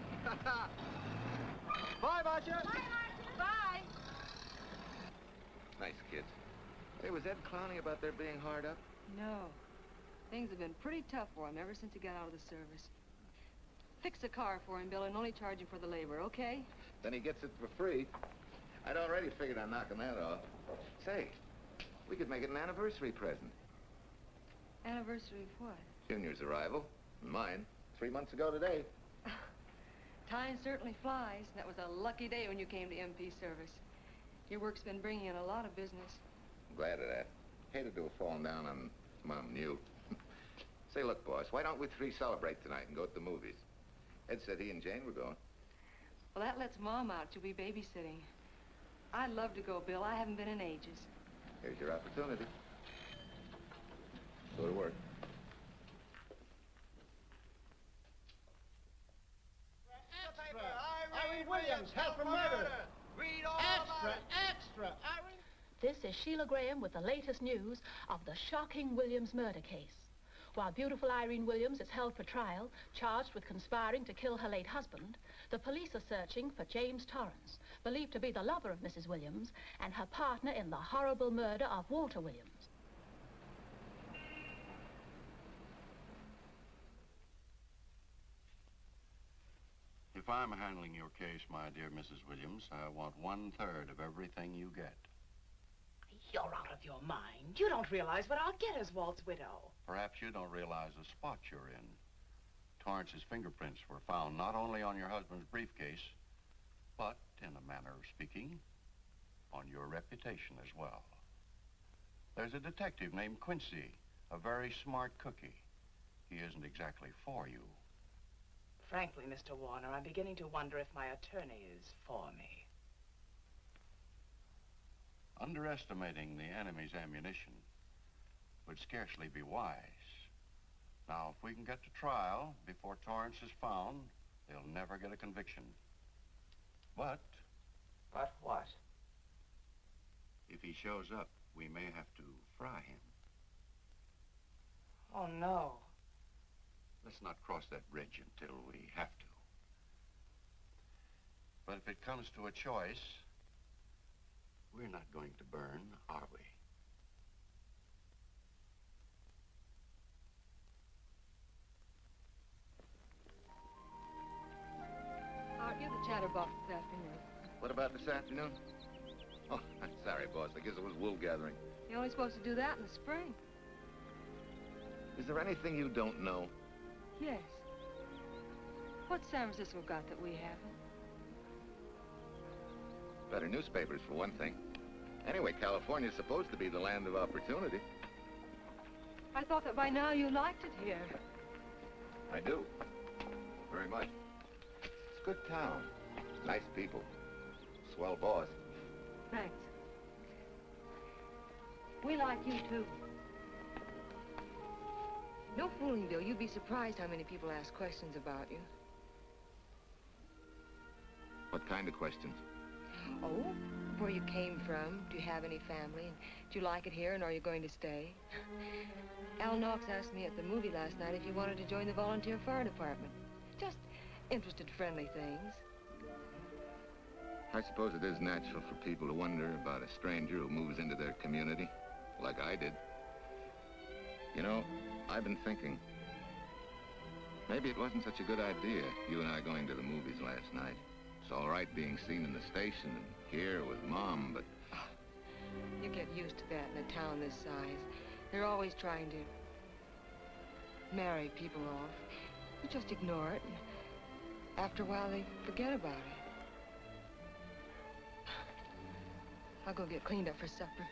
Bye, Marcia. Bye, Marcia. Bye. Nice kids. Hey, was Ed clowning about their being hard up? No. Things have been pretty tough for him ever since he got out of the service. Fix a car for him, Bill, and only charge him for the labor, okay? Then he gets it for free. I'd already figured on knocking that off. Say, we could make it an anniversary present. Anniversary of what? Junior's arrival, and mine, 3 months ago today. Time certainly flies. That was a lucky day when you came to MP service. Your work's been bringing in a lot of business. I'm glad of that. Hated to have fallen down on Mom and you. Say, look, boss, why don't we three celebrate tonight and go to the movies? Ed said he and Jane were going. Well, that lets Mom out. She'll be babysitting. I'd love to go, Bill. I haven't been in ages. Here's your opportunity. Go to work. Irene Williams, held for murder. Read all Extra. Irene. This is Sheila Graham with the latest news of the shocking Williams murder case. While beautiful Irene Williams is held for trial, charged with conspiring to kill her late husband, the police are searching for James Torrance, believed to be the lover of Mrs. Williams and her partner in the horrible murder of Walter Williams. If I'm handling your case, my dear Mrs. Williams, I want 1/3 of everything you get. You're out of your mind. You don't realize what I'll get as Walt's widow. Perhaps you don't realize the spot you're in. Torrance's fingerprints were found not only on your husband's briefcase, but, in a manner of speaking, on your reputation as well. There's a detective named Quincy, a very smart cookie. He isn't exactly for you. Frankly, Mr. Warner, I'm beginning to wonder if my attorney is for me. Underestimating the enemy's ammunition would scarcely be wise. Now, if we can get to trial before Torrance is found, they'll never get a conviction. But... But what? if he shows up, we may have to fry him. Oh, no. Let's not cross that bridge until we have to. But if it comes to a choice, we're not going to burn, are we? Art, you're the chatterbox this afternoon. What about this afternoon? Oh, I'm sorry, boss. I guess it was wool gathering. You're only supposed to do that in the spring. Is there anything you don't know? Yes. What's San Francisco got that we haven't? Better newspapers, for one thing. Anyway, California's supposed to be the land of opportunity. I thought that by now you liked it here. I do. Very much. It's a good town. Nice people. Swell boss. Thanks. We like you, too. No fooling, Bill. You'd be surprised how many people ask questions about you. What kind of questions? Oh, where you came from, do you have any family, and do you like it here, and are you going to stay? Al Knox asked me at the movie last night if you wanted to join the volunteer fire department. Just interested, friendly things. I suppose it is natural for people to wonder about a stranger who moves into their community, like I did. You know, I've been thinking, maybe it wasn't such a good idea, you and I going to the movies last night. It's all right being seen in the station and here with Mom, but... You get used to that in a town this size. They're always trying to marry people off. You just ignore it, and after a while they forget about it. I'll go get cleaned up for supper.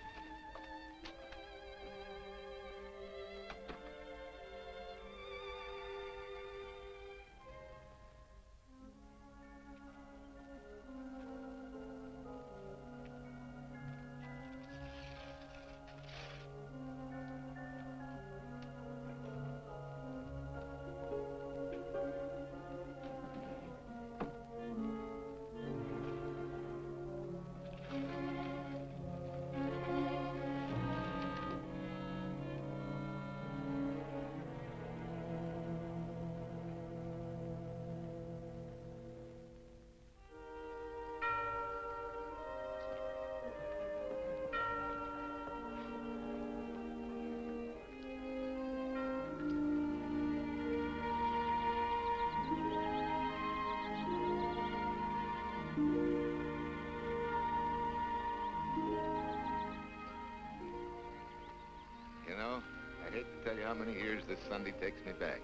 You know, I hate to tell you how many years this Sunday takes me back.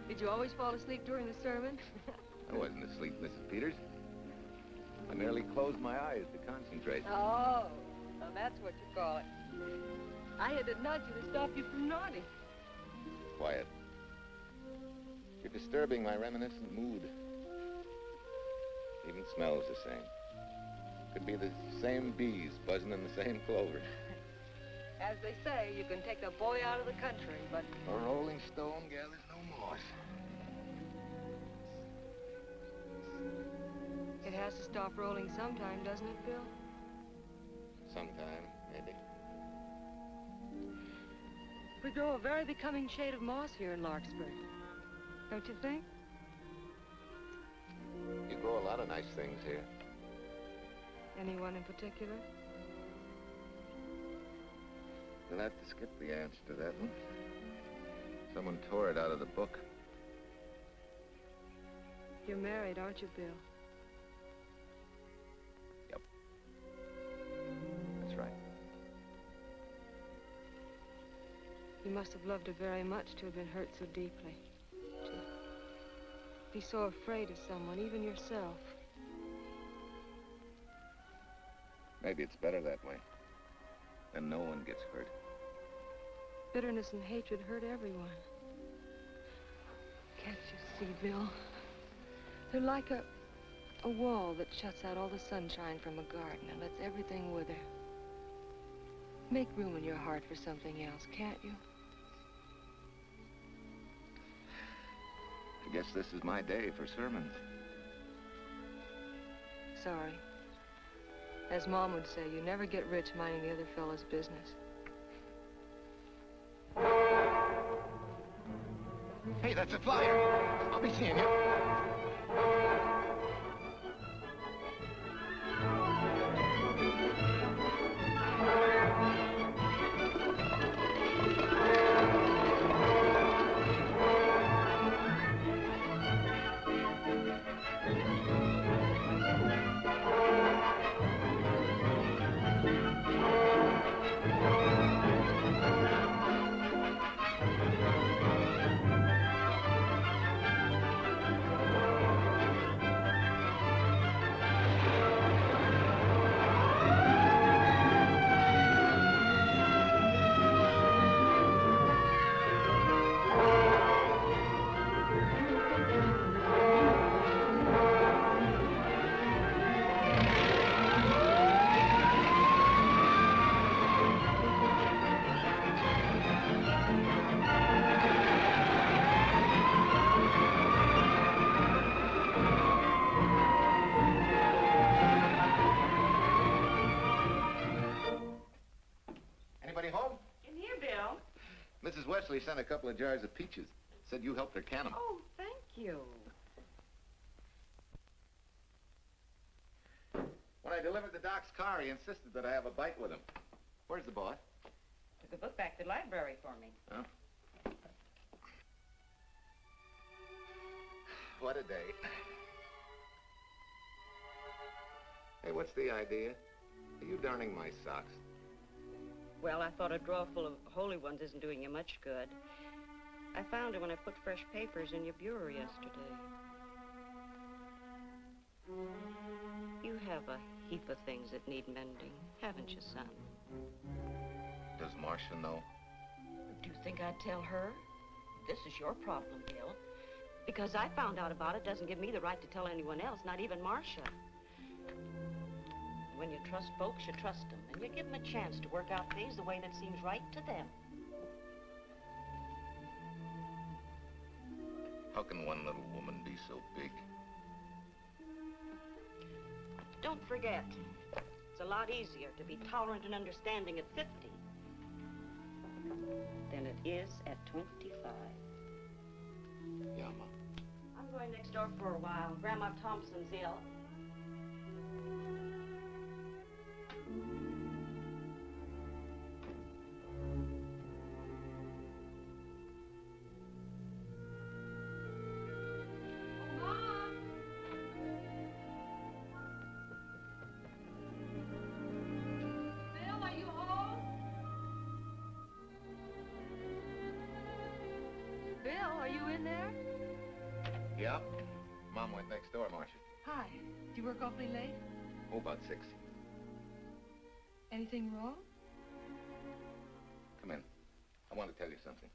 Did you always fall asleep during the sermon? I wasn't asleep, Mrs. Peters. I merely closed my eyes to concentrate. Oh, well, that's what you call it. I had to nudge you to stop you from nodding. Quiet. You're disturbing my reminiscent mood. Even smells the same. Could be the same bees buzzing in the same clover. As they say, you can take the boy out of the country, but... A rolling stone gathers no moss. It has to stop rolling sometime, doesn't it, Bill? Sometime, maybe. We grow a very becoming shade of moss here in Larkspur. Don't you think? You grow a lot of nice things here. Anyone in particular? You'll have to skip the answer to that one. Someone tore it out of the book. You're married, aren't you, Bill? Yep. That's right. You must have loved her very much to have been hurt so deeply. To be so afraid of someone, even yourself. Maybe it's better that way. Then no one gets hurt. Bitterness and hatred hurt everyone. Can't you see, Bill? They're like a wall that shuts out all the sunshine from a garden and lets everything wither. Make room in your heart for something else, can't you? I guess this is my day for sermons. Sorry. As Mom would say, you never get rich minding the other fellow's business. Hey, that's a flyer. I'll be seeing you. Mrs. Wesley sent a couple of jars of peaches. Said you helped her can them. Oh, thank you. When I delivered the doc's car, he insisted that I have a bite with him. Where's the boss? Took a book back to the library for me. Huh? What a day. Hey, what's the idea? Are you darning my socks? Well, I thought a drawer full of holy ones isn't doing you much good. I found it when I put fresh papers in your bureau yesterday. You have a heap of things that need mending, haven't you, son? Does Marcia know? Do you think I'd tell her? This is your problem, Bill. Because I found out about it doesn't give me the right to tell anyone else, not even Marcia. When you trust folks, you trust them, and you give them a chance to work out things the way that seems right to them. How can one little woman be so big? Don't forget, it's a lot easier to be tolerant and understanding at 50 than it is at 25. Yeah, Ma. I'm going next door for a while. Grandma Thompson's ill. Bill, are you home? Bill, are you in there? Yeah. Mom went next door, Marcia. Hi. Do you work awfully late? Oh, about 6. Anything wrong? Come in. I want to tell you something.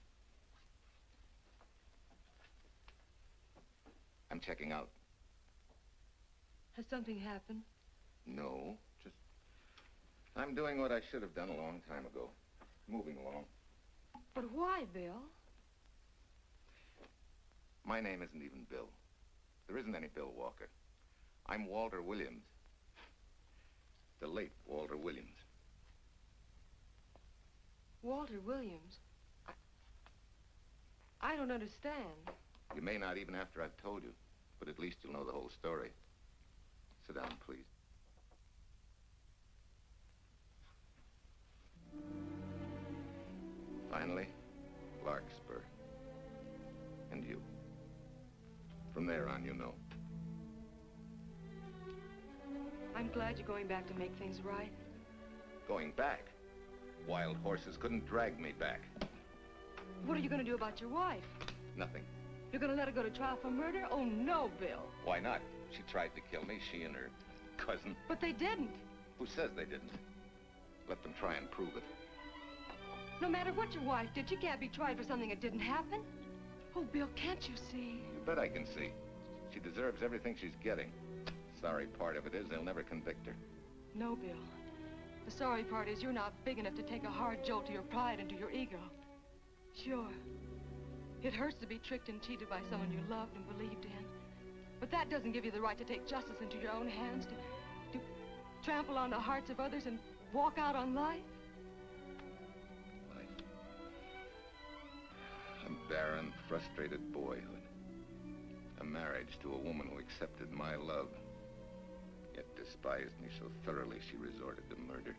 I'm checking out. Has something happened? No, just... I'm doing what I should have done a long time ago. Moving along. But why, Bill? My name isn't even Bill. There isn't any Bill Walker. I'm Walter Williams. The late Walter Williams. Walter Williams? I don't understand. You may not even after I've told you, but at least you'll know the whole story. Sit down, please. Finally, Larkspur. And you. From there on, you know. I'm glad you're going back to make things right. Going back? Wild horses couldn't drag me back. What are you going to do about your wife? Nothing. You're going to let her go to trial for murder? Oh, no, Bill. Why not? She tried to kill me, she and her cousin. But they didn't. Who says they didn't? Let them try and prove it. No matter what your wife did, she can't be tried for something that didn't happen. Oh, Bill, can't you see? You bet I can see. She deserves everything she's getting. Sorry part of it is they'll never convict her. No, Bill. The sorry part is you're not big enough to take a hard jolt to your pride and to your ego. Sure. It hurts to be tricked and cheated by someone you loved and believed in. But that doesn't give you the right to take justice into your own hands, to trample on the hearts of others and walk out on life. A barren, frustrated boyhood. A marriage to a woman who accepted my love, yet despised me so thoroughly she resorted to murder.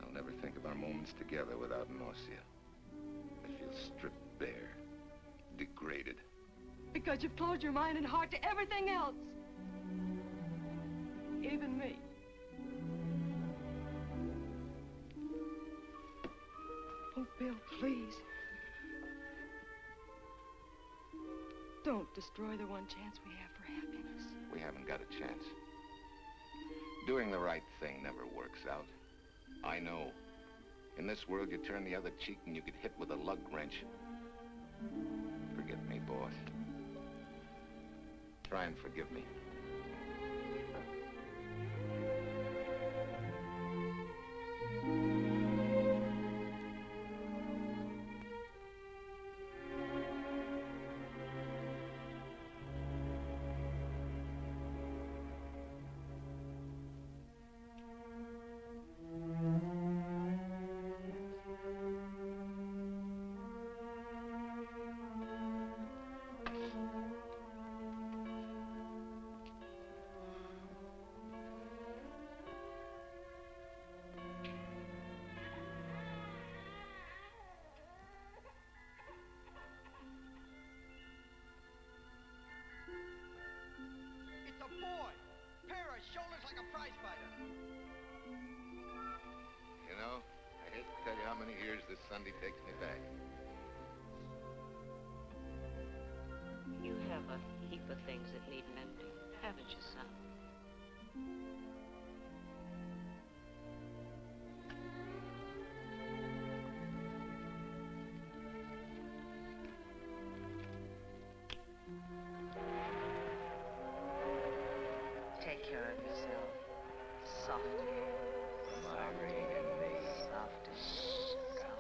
I'll never think of our moments together without nausea. I feel stripped bare, degraded. Because you've closed your mind and heart to everything else. Even me. Oh, Bill, please. Don't destroy the one chance we have for happiness. We haven't got a chance. Doing the right thing never works out. I know. In this world, you turn the other cheek and you get hit with a lug wrench. Forget me, boss. Try and forgive me. many years this Sunday takes me back. You have a heap of things that need mending, haven't you, son? Take care of yourself. Soft hair. Soft as sugar.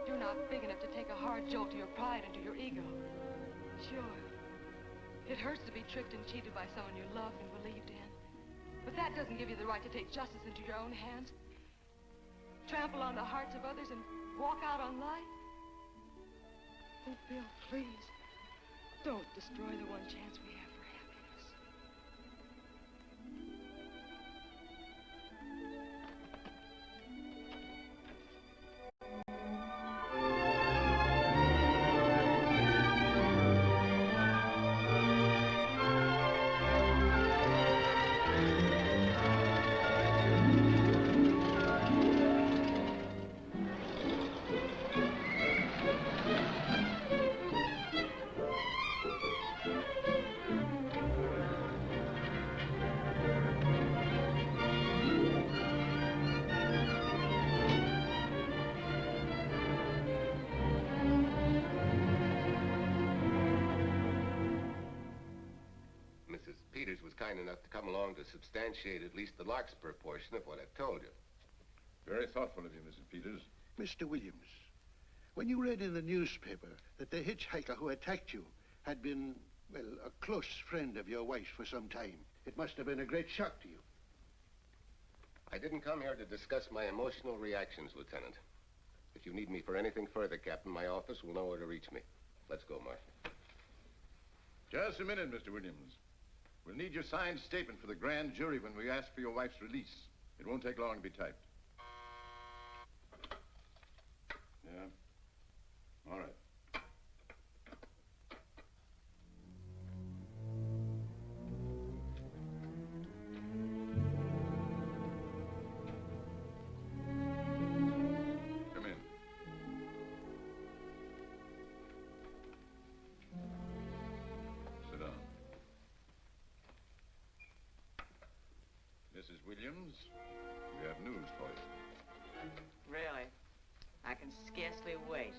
You're not big enough to take a hard jolt to your pride and to your ego. Sure. It hurts to be tricked and cheated by someone you loved and believed in. But that doesn't give you the right to take justice into your own hands. Trample on the hearts of others and walk out on life. Oh, Bill, please. Don't destroy the one chance we have for happiness. Kind enough to come along to substantiate at least the Larkspur portion of what I've told you. Very thoughtful of you, Mrs. Peters. Mr. Williams, when you read in the newspaper that the hitchhiker who attacked you had been, well, a close friend of your wife's for some time, it must have been a great shock to you. I didn't come here to discuss my emotional reactions, Lieutenant. If you need me for anything further, Captain, my office will know where to reach me. Let's go, Marshal. Just a minute, Mr. Williams. We'll need your signed statement for the grand jury when we ask for your wife's release. It won't take long to be typed. Yeah? All right. Come in. Sit down. Mrs. Williams, we have news for you. Really? I can scarcely wait.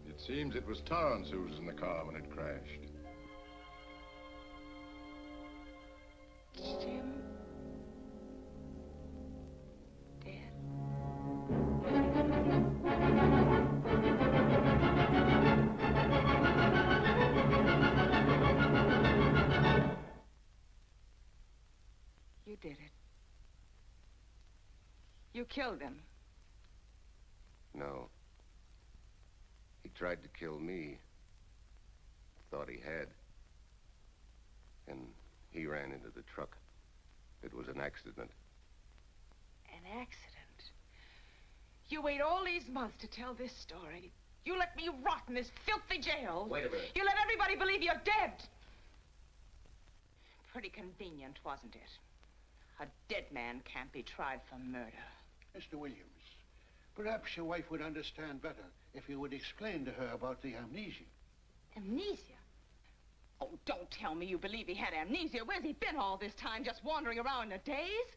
It seems it was Torrance who was in the car when it crashed. Jim? You did it. You killed him. No. He tried to kill me. Thought he had. And he ran into the truck. It was an accident. An accident? You wait all these months to tell this story. You let me rot in this filthy jail. Wait a minute. You let everybody believe you're dead. Pretty convenient, wasn't it? A dead man can't be tried for murder. Mr. Williams, perhaps your wife would understand better if you would explain to her about the amnesia. Amnesia? Oh, don't tell me you believe he had amnesia. Where's he been all this time, just wandering around in a daze?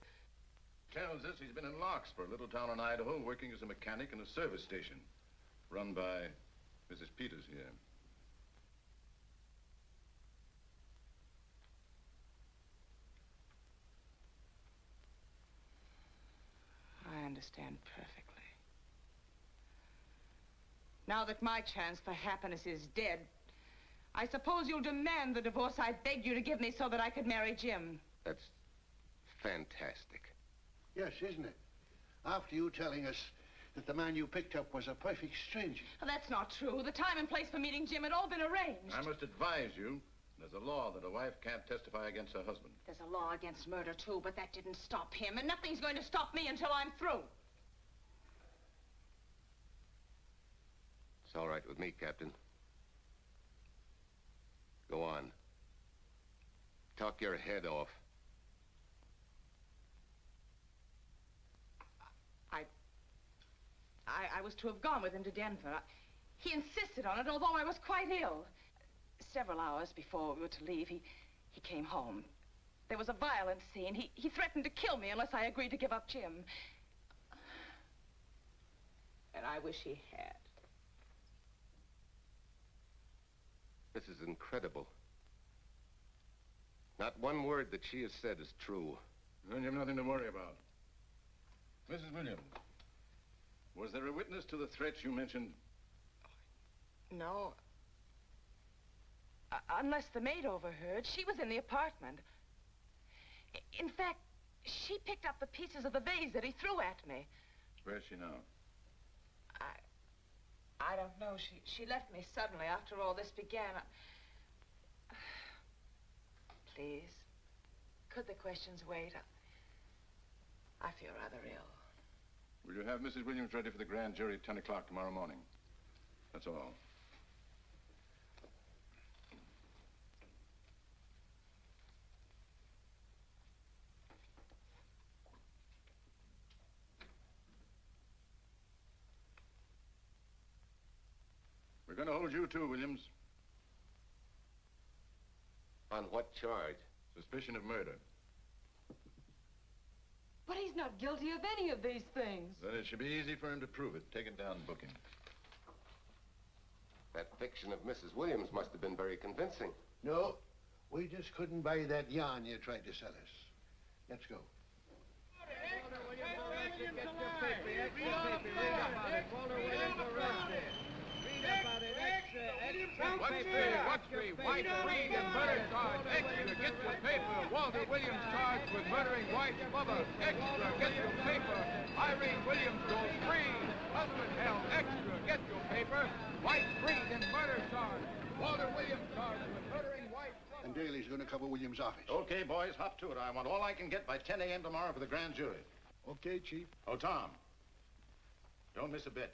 Tells us he's been in Larkspur, a little town in Idaho, working as a mechanic in a service station. Run by Mrs. Peters here. I understand perfectly. Now that my chance for happiness is dead, I suppose you'll demand the divorce I begged you to give me so that I could marry Jim. That's fantastic. Yes, isn't it? After you telling us that the man you picked up was a perfect stranger. Well, that's not true. The time and place for meeting Jim had all been arranged. I must advise you There's a law that a wife can't testify against her husband. There's a law against murder, too, but that didn't stop him, and nothing's going to stop me until I'm through. It's all right with me, Captain. Go on. Talk your head off. I was to have gone with him to Denver. He insisted on it, although I was quite ill. Several hours before we were to leave, he came home. There was a violent scene. He threatened to kill me unless I agreed to give up Jim. And I wish he had. This is incredible. Not one word that she has said is true. Then you have nothing to worry about. Mrs. Williams, was there a witness to the threats you mentioned? No. Unless the maid overheard. She was in the apartment. In fact, she picked up the pieces of the vase that he threw at me. Where's she now? I don't know. She left me suddenly after all this began. Please, could the questions wait? I feel rather ill. Will you have Mrs. Williams ready for the grand jury at 10 o'clock tomorrow morning? That's all. We're going to hold you too, Williams. On what charge? Suspicion of murder. But he's not guilty of any of these things. Then it should be easy for him to prove it. Take it down and book him. That fiction of Mrs. Williams must have been very convincing. No, we just couldn't buy that yarn you tried to sell us. Let's go. What's the White Freed and murder charge? Extra, get your paper. Walter Williams charged with murdering wife's lover. Extra, get your paper. Irene Williams goes free. Husband held. Extra, get your paper. White Freed and murder charge. Walter Williams charged with murdering wife's lover. And Daly's going to cover Williams' office. Okay, boys, hop to it. I want all I can get by 10 a.m. tomorrow for the grand jury. Okay, Chief. Oh, Tom, don't miss a bit.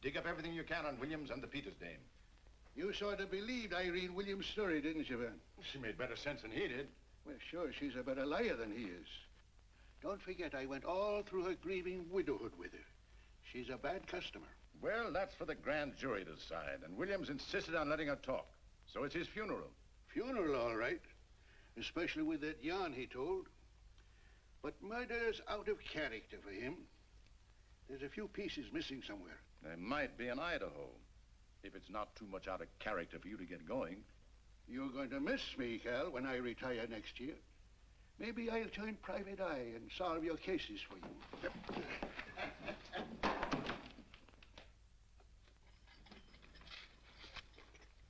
Dig up everything you can on Williams and the Peters dame. You sort of believed Irene Williams' story, didn't you, Ben? She made better sense than he did. Well, sure, she's a better liar than he is. Don't forget, I went all through her grieving widowhood with her. She's a bad customer. Well, that's for the grand jury to decide, and Williams insisted on letting her talk. So it's his funeral. Funeral, all right. Especially with that yarn he told. But murder's out of character for him. There's a few pieces missing somewhere. There might be in Idaho, if it's not too much out of character for you to get going. You're going to miss me, Cal, when I retire next year. Maybe I'll join Private Eye and solve your cases for you.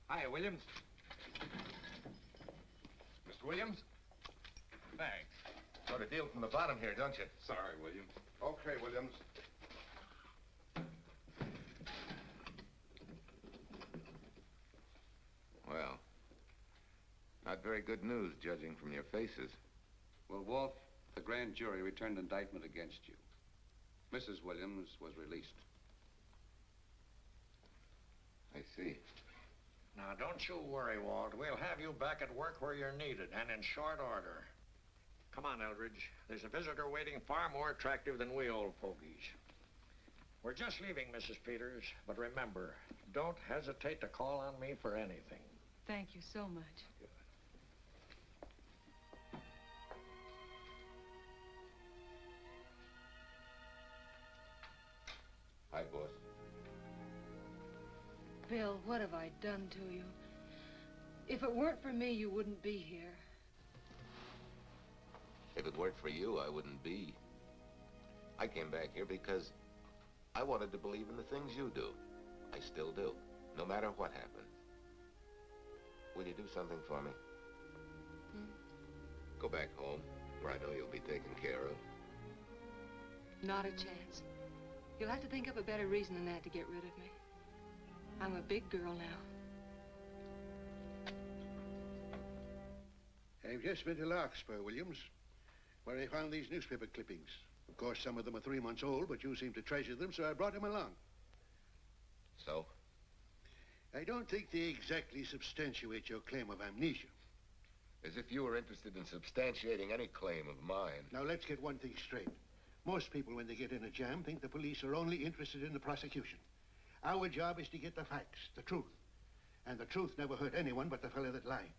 Hi, Williams. Mr. Williams? Thanks. Got a deal from the bottom here, don't you? Sorry, Williams. Okay, Williams. Well, not very good news, judging from your faces. Well, Walt, the grand jury returned indictment against you. Mrs. Williams was released. I see. Now, don't you worry, Walt. We'll have you back at work where you're needed, and in short order. Come on, Eldridge. There's a visitor waiting far more attractive than we old fogies. We're just leaving, Mrs. Peters, but remember, don't hesitate to call on me for anything. Thank you so much. Hi, boss. Bill, what have I done to you? If it weren't for me, you wouldn't be here. If it weren't for you, I wouldn't be. I came back here because I wanted to believe in the things you do. I still do, no matter what happens. Will you do something for me? Go back home, where I know you'll be taken care of. Not a chance. You'll have to think up a better reason than that to get rid of me. I'm a big girl now. I've just been to Larkspur, Williams, where I found these newspaper clippings. Of course, some of them are 3 months old, but you seem to treasure them, so I brought them along. So? I don't think they exactly substantiate your claim of amnesia. As if you were interested in substantiating any claim of mine. Now, let's get one thing straight. Most people, when they get in a jam, think the police are only interested in the prosecution. Our job is to get the facts, the truth. And the truth never hurt anyone but the fellow that lied.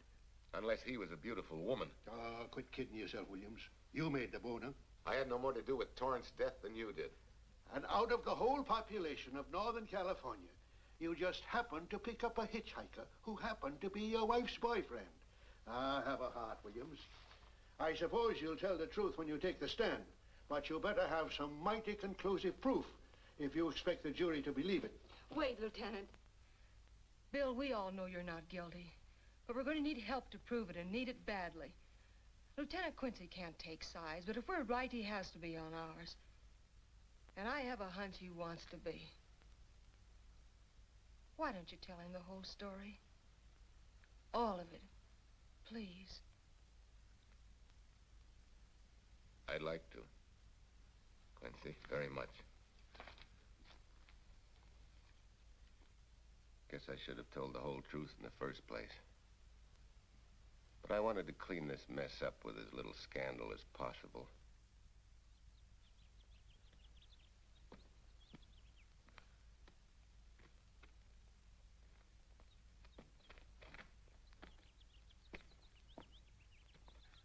Unless he was a beautiful woman. Oh, quit kidding yourself, Williams. You made the boner. I had no more to do with Torrance's death than you did. And out of the whole population of Northern California, you just happened to pick up a hitchhiker who happened to be your wife's boyfriend. Ah, have a heart, Williams. I suppose you'll tell the truth when you take the stand, but you better have some mighty conclusive proof if you expect the jury to believe it. Wait, Lieutenant. Bill, we all know you're not guilty, but we're going to need help to prove it, and need it badly. Lieutenant Quincy can't take sides, but if we're right, he has to be on ours. And I have a hunch he wants to be. Why don't you tell him the whole story? All of it. Please. I'd like to. Quincy, very much. Guess I should have told the whole truth in the first place. But I wanted to clean this mess up with as little scandal as possible.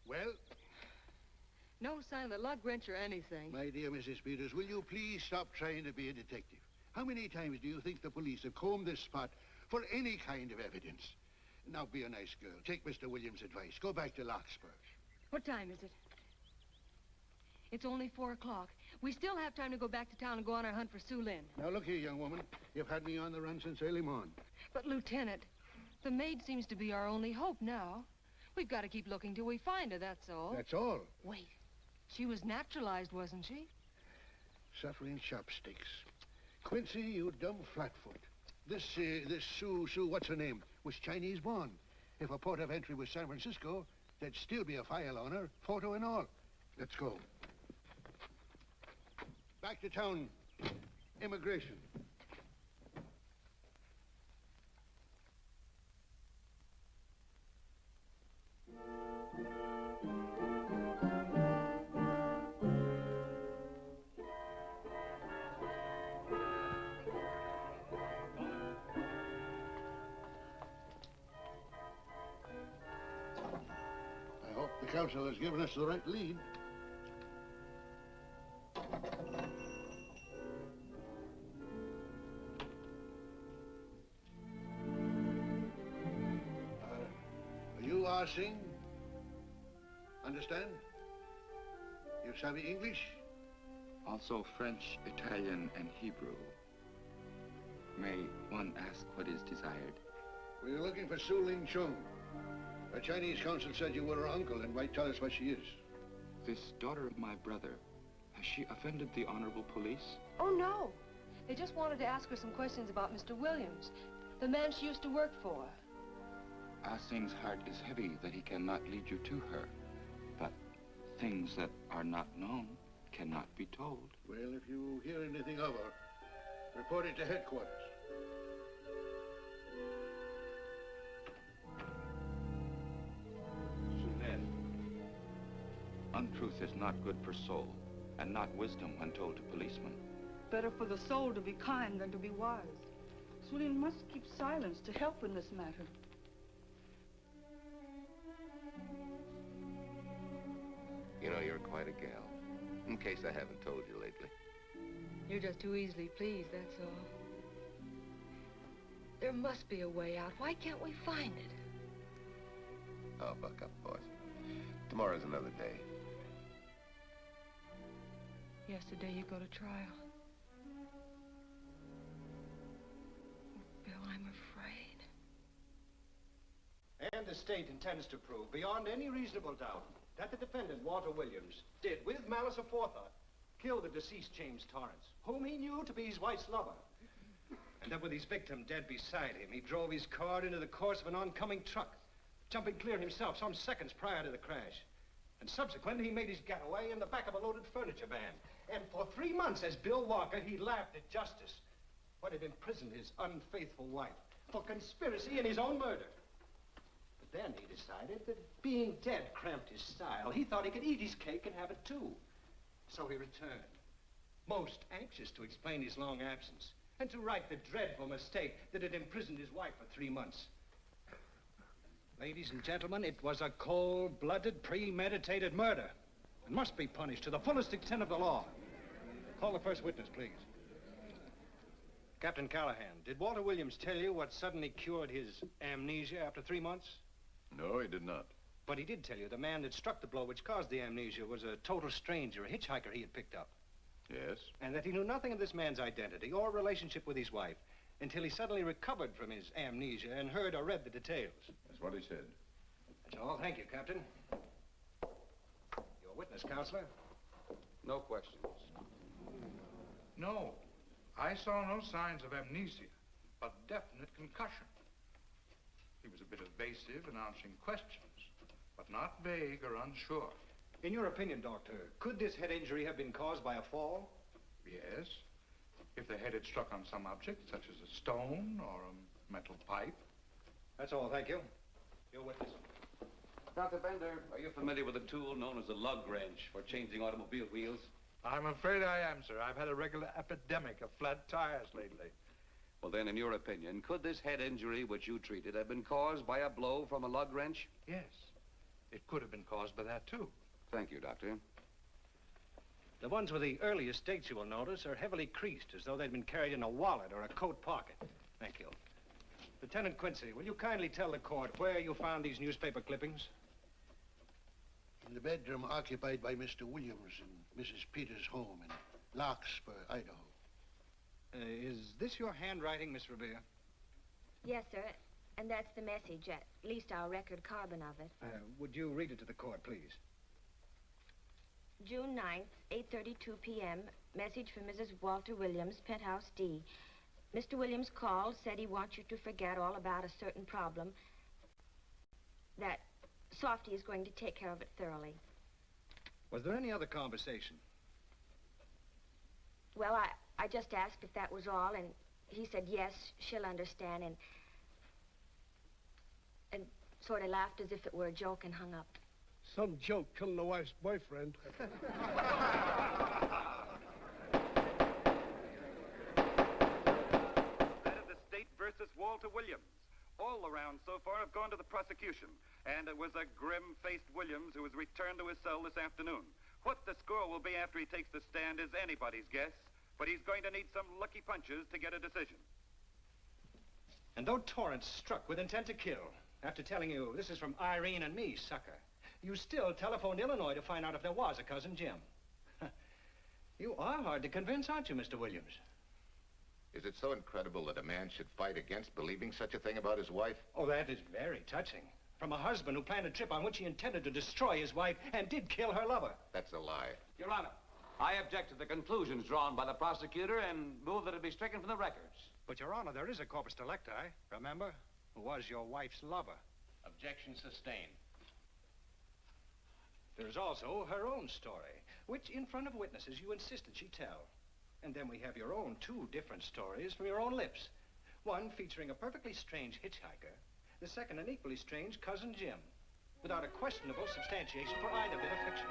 Well? No sign of the lug wrench or anything. My dear Mrs. Peters, will you please stop trying to be a detective? How many times do you think the police have combed this spot for any kind of evidence? Now, be a nice girl. Take Mr. Williams' advice. Go back to Larkspur. What time is it? It's only 4 o'clock. We still have time to go back to town and go on our hunt for Sue Lynn. Now, look here, young woman. You've had me on the run since early morn. But, Lieutenant, the maid seems to be our only hope now. We've got to keep looking till we find her, that's all. That's all? Wait. She was naturalized, wasn't she? Suffering chopsticks. Quincy, you dumb flatfoot. This Sue, what's her name, was Chinese born. If her port of entry was San Francisco, there'd still be a file on her, photo and all. Let's go. Back to town. Immigration. The council has given us the right lead. Are you Arsing? Understand? You savvy English? Also French, Italian, and Hebrew. May one ask what is desired? We're looking for Su Ling Chung. The Chinese consul said you were her uncle and might tell us what she is. This daughter of my brother, has she offended the honorable police? Oh, no. They just wanted to ask her some questions about Mr. Williams, the man she used to work for. Ah Sing's heart is heavy that he cannot lead you to her. But things that are not known cannot be told. Well, if you hear anything of her, report it to headquarters. Untruth is not good for soul, and not wisdom when told to policemen. Better for the soul to be kind than to be wise. Su Lin must keep silence to help in this matter. You know, you're quite a gal. In case I haven't told you lately. You're just too easily pleased, that's all. There must be a way out. Why can't we find it? Oh, buck up, boys. Tomorrow's another day. Yesterday you go to trial. Bill, I'm afraid. And the state intends to prove, beyond any reasonable doubt, that the defendant, Walter Williams, did, with malice aforethought, kill the deceased James Torrance, whom he knew to be his wife's lover. And that with his victim dead beside him, he drove his car into the course of an oncoming truck. jumping clear himself some seconds prior to the crash. And subsequently, he made his getaway in the back of a loaded furniture van. And for 3 months, as Bill Walker, he laughed at justice. What had imprisoned his unfaithful wife for conspiracy in his own murder. But then he decided that being dead cramped his style. He thought he could eat his cake and have it too. So he returned, most anxious to explain his long absence and to right the dreadful mistake that had imprisoned his wife for 3 months. Ladies and gentlemen, it was a cold-blooded, premeditated murder and must be punished to the fullest extent of the law. Call the first witness, please. Captain Callahan, did Walter Williams tell you what suddenly cured his amnesia after 3 months? No, he did not. But he did tell you the man that struck the blow which caused the amnesia was a total stranger, a hitchhiker he had picked up. Yes? And that he knew nothing of this man's identity or relationship with his wife until he suddenly recovered from his amnesia and heard or read the details. That's what he said. That's all. Thank you, Captain. Your witness, Counselor. No questions. No. I saw no signs of amnesia, but definite concussion. He was a bit evasive in answering questions, but not vague or unsure. In your opinion, Doctor, could this head injury have been caused by a fall? Yes. If the head had struck on some object, such as a stone or a metal pipe. That's all, thank you. Your witness. Dr. Bender, are you familiar with a tool known as a lug wrench for changing automobile wheels? I'm afraid I am, sir. I've had a regular epidemic of flat tires lately. Well, then, in your opinion, could this head injury which you treated have been caused by a blow from a lug wrench? Yes. It could have been caused by that, too. Thank you, Doctor. The ones with the earliest dates, you will notice, are heavily creased, as though they'd been carried in a wallet or a coat pocket. Thank you. Lieutenant Quincy, will you kindly tell the court where you found these newspaper clippings? In the bedroom occupied by Mr. Williams in Mrs. Peters' home in Larkspur, Idaho. Is this your handwriting, Miss Revere? Yes, sir. And that's the message, at least our record carbon of it. Would you read it to the court, please? June 9th, 8:32 p.m. Message from Mrs. Walter Williams, Penthouse D. Mr. Williams called, said he wants you to forget all about a certain problem. That Softy is going to take care of it thoroughly. Was there any other conversation? Well, I just asked if that was all, and he said yes, she'll understand, and sort of laughed as if it were a joke and hung up. Some joke killing the wife's boyfriend. That is the state versus Walter Williams. All the rounds so far have gone to the prosecution, and it was a grim-faced Williams who was returned to his cell this afternoon. What the score will be after he takes the stand is anybody's guess, but he's going to need some lucky punches to get a decision. And though Torrance struck with intent to kill, after telling you this is from Irene and me, sucker, you still telephoned Illinois to find out if there was a cousin Jim. You are hard to convince, aren't you, Mr. Williams? Is it so incredible that a man should fight against believing such a thing about his wife? Oh, that is very touching. From a husband who planned a trip on which he intended to destroy his wife and did kill her lover. That's a lie. Your Honor, I object to the conclusions drawn by the prosecutor and move that it be stricken from the records. But, Your Honor, there is a corpus delicti, remember? Who was your wife's lover. Objection sustained. There's also her own story, which, in front of witnesses, you insisted she tell. And then we have your own two different stories from your own lips. One featuring a perfectly strange hitchhiker, the second an equally strange cousin Jim, without a questionable substantiation for either bit of fiction.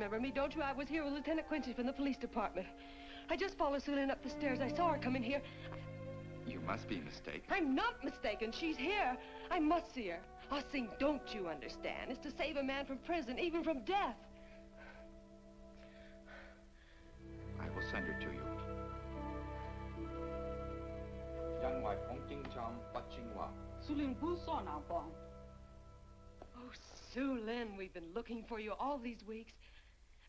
remember me, don't you? I was here with Lieutenant Quincy from the police department. I just followed Sue Lynn up the stairs. I saw her come in here. You must be mistaken. I'm not mistaken. She's here. I must see her. Ah, Sing, don't you understand? It's to save a man from prison, even from death. I will send her to you. Oh, Sue Lynn, we've been looking for you all these weeks.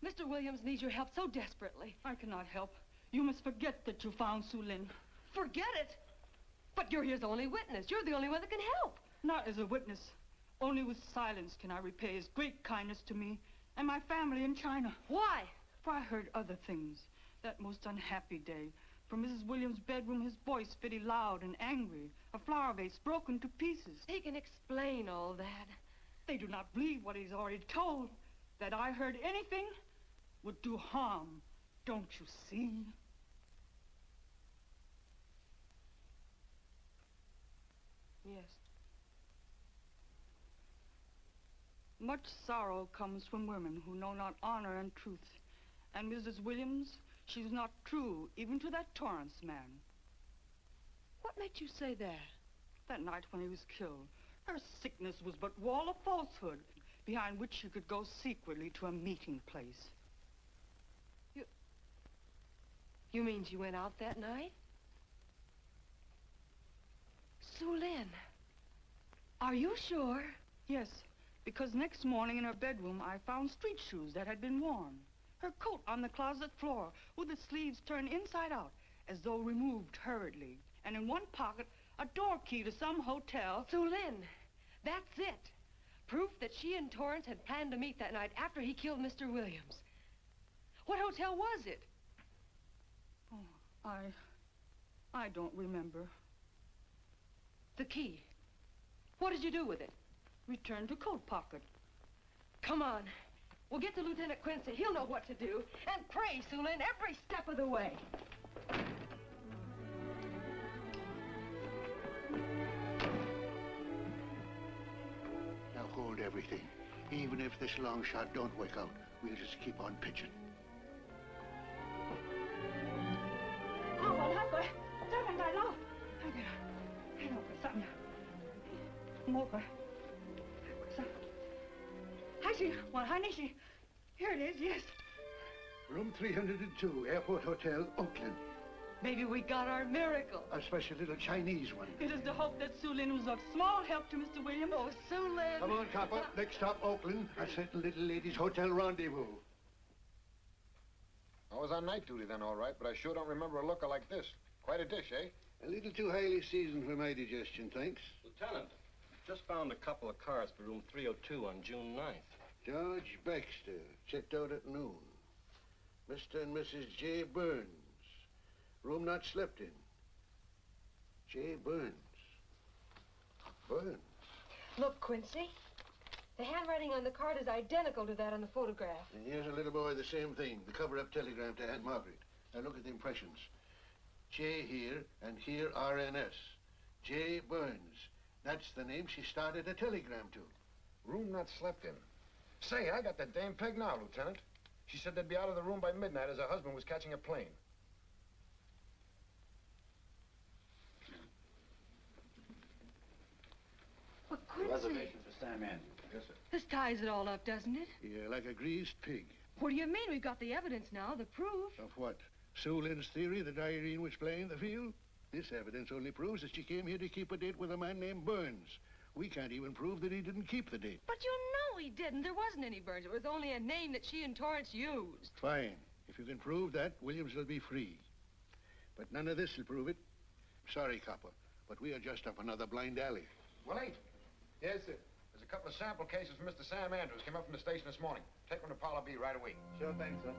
Mr. Williams needs your help so desperately. I cannot help. You must forget that you found Sue Lynn. Forget it? But you're his only witness. You're the only one that can help. Not as a witness. Only with silence can I repay his great kindness to me and my family in China. Why? For I heard other things. That most unhappy day. From Mrs. Williams' bedroom, his voice very loud and angry. A flower vase broken to pieces. He can explain all that. They do not believe what he's already told. That I heard anything would do harm. Don't you see? Yes. Much sorrow comes from women who know not honor and truth. And Mrs. Williams, she was not true even to that Torrance man. What made you say that? That night when he was killed, her sickness was but wall of falsehood, behind which she could go secretly to a meeting place. You mean she went out that night? Sue Lynn, are you sure? Yes, because next morning in her bedroom I found street shoes that had been worn. Her coat on the closet floor with the sleeves turned inside out as though removed hurriedly. And in one pocket, a door key to some hotel. Sue Lynn, that's it. Proof that she and Torrance had planned to meet that night after he killed Mr. Williams. What hotel was it? Oh, I don't remember. The key. What did you do with it? Returned to coat pocket. Come on. We'll get to Lieutenant Quincy. He'll know what to do. And pray, Sue Lynn, every step of the way. Now hold everything. Even if this long shot don't work out, we'll just keep on pitching. Here it is, yes. Room 302, Airport Hotel, Oakland. Maybe we got our miracle. A special little Chinese one. It is to hope that Sue Lynn was of small help to Mr. Williams. Oh, Sue Lynn. Come on, copper. Next stop, Oakland. A certain little lady's hotel rendezvous. I was on night duty then, all right, but I sure don't remember a looker like this. Quite a dish, eh? A little too highly seasoned for my digestion, thanks. Lieutenant, just found a couple of cars for room 302 on June 9th. George Baxter, checked out at noon. Mr. and Mrs. J. Burns. Room not slept in. J. Burns. Burns. Look, Quincy. The handwriting on the card is identical to that on the photograph. And here's a little boy, the same thing. The cover-up telegram to Aunt Margaret. Now look at the impressions. J here, and here RNS. J. Burns. That's the name she started a telegram to. Room not slept in. Say, I got that dame pegged now, Lieutenant. She said they'd be out of the room by midnight as her husband was catching a plane. But Quincy... Reservation for Sam Andrews. Yes, sir. This ties it all up, doesn't it? Yeah, like a greased pig. What do you mean? We've got the evidence now, the proof. Of what? Sue Lynn's theory that Irene was playing the field? This evidence only proves that she came here to keep a date with a man named Burns. We can't even prove that he didn't keep the date. But you know he didn't. There wasn't any Burns. It was only a name that she and Torrance used. Fine. If you can prove that, Williams will be free. But none of this will prove it. Sorry, copper, but we are just up another blind alley. Willie? Yes, sir. There's a couple of sample cases from Mr. Sam Andrews. Came up from the station this morning. Take them to Parlor B right away. Sure thing, sir.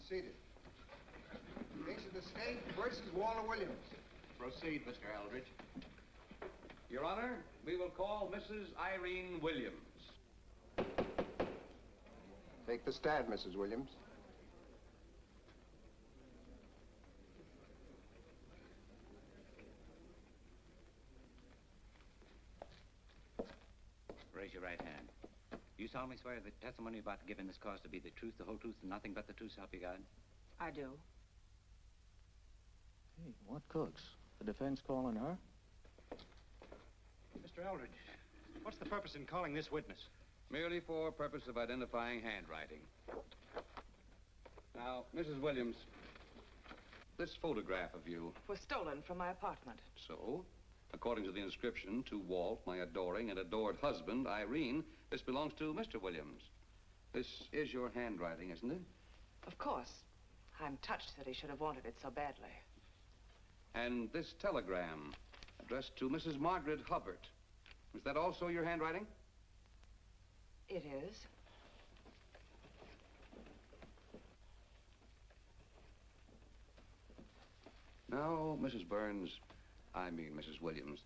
Seated. Case of the state versus Walter Williams. Proceed, Mr. Aldrich. Your Honor, we will call Mrs. Irene Williams. Take the stand, Mrs. Williams. Raise your right hand. You solemnly swear that the testimony you're about to give in this cause to be the truth, the whole truth, and nothing but the truth, so help you God? I do. Hey, what cooks? The defense calling her? Mr. Eldridge, what's the purpose in calling this witness? Merely for purpose of identifying handwriting. Now, Mrs. Williams, this photograph of you... Was stolen from my apartment. So, according to the inscription, to Walt, my adoring and adored husband, Irene, this belongs to Mr. Williams. This is your handwriting, isn't it? Of course. I'm touched that he should have wanted it so badly. And this telegram, addressed to Mrs. Margaret Hubbard. Is that also your handwriting? It is. Now, Mrs. Burns, I mean Mrs. Williams,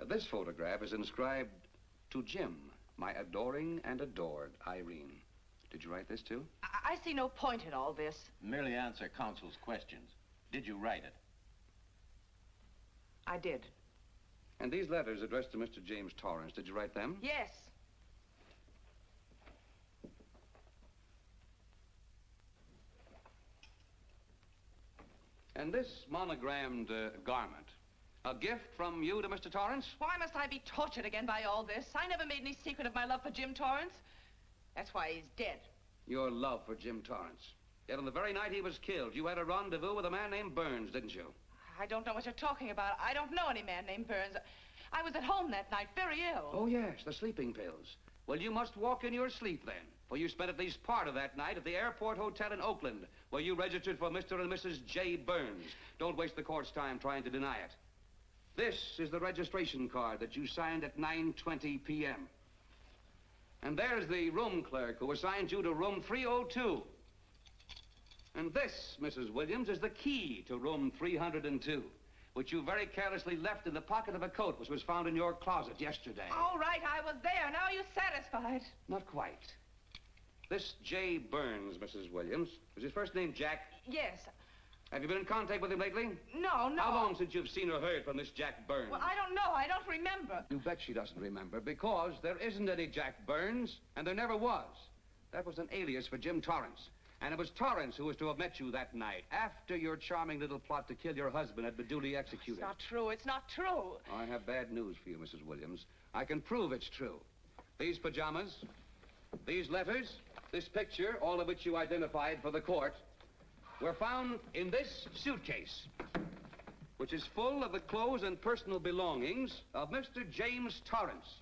this photograph is inscribed to Jim, my adoring and adored Irene. Did you write this, too? I see no point in all this. Merely answer counsel's questions. Did you write it? I did. And these letters addressed to Mr. James Torrance, did you write them? Yes. And this monogrammed garment, a gift from you to Mr. Torrance? Why must I be tortured again by all this? I never made any secret of my love for Jim Torrance. That's why he's dead. Your love for Jim Torrance. Yet on the very night he was killed, you had a rendezvous with a man named Burns, didn't you? I don't know what you're talking about. I don't know any man named Burns. I was at home that night, very ill. Oh, yes, the sleeping pills. Well, you must walk in your sleep then, for you spent at least part of that night at the Airport Hotel in Oakland, where you registered for Mr. and Mrs. J. Burns. Don't waste the court's time trying to deny it. This is the registration card that you signed at 9:20 p.m. And there's the room clerk who assigned you to room 302. And this, Mrs. Williams, is the key to room 302, which you very carelessly left in the pocket of a coat which was found in your closet yesterday. All right, I was there. Now are you satisfied? Not quite. This J. Burns, Mrs. Williams, was his first name Jack? Yes. Have you been in contact with him lately? No, no. How long since you've seen or heard from this Jack Burns? Well, I don't know. I don't remember. You bet she doesn't remember, because there isn't any Jack Burns, and there never was. That was an alias for Jim Torrance. And it was Torrance who was to have met you that night, after your charming little plot to kill your husband had been duly executed. It's not true. It's not true. I have bad news for you, Mrs. Williams. I can prove it's true. These pajamas, these letters, this picture, all of which you identified for the court, were found in this suitcase, which is full of the clothes and personal belongings of Mr. James Torrance.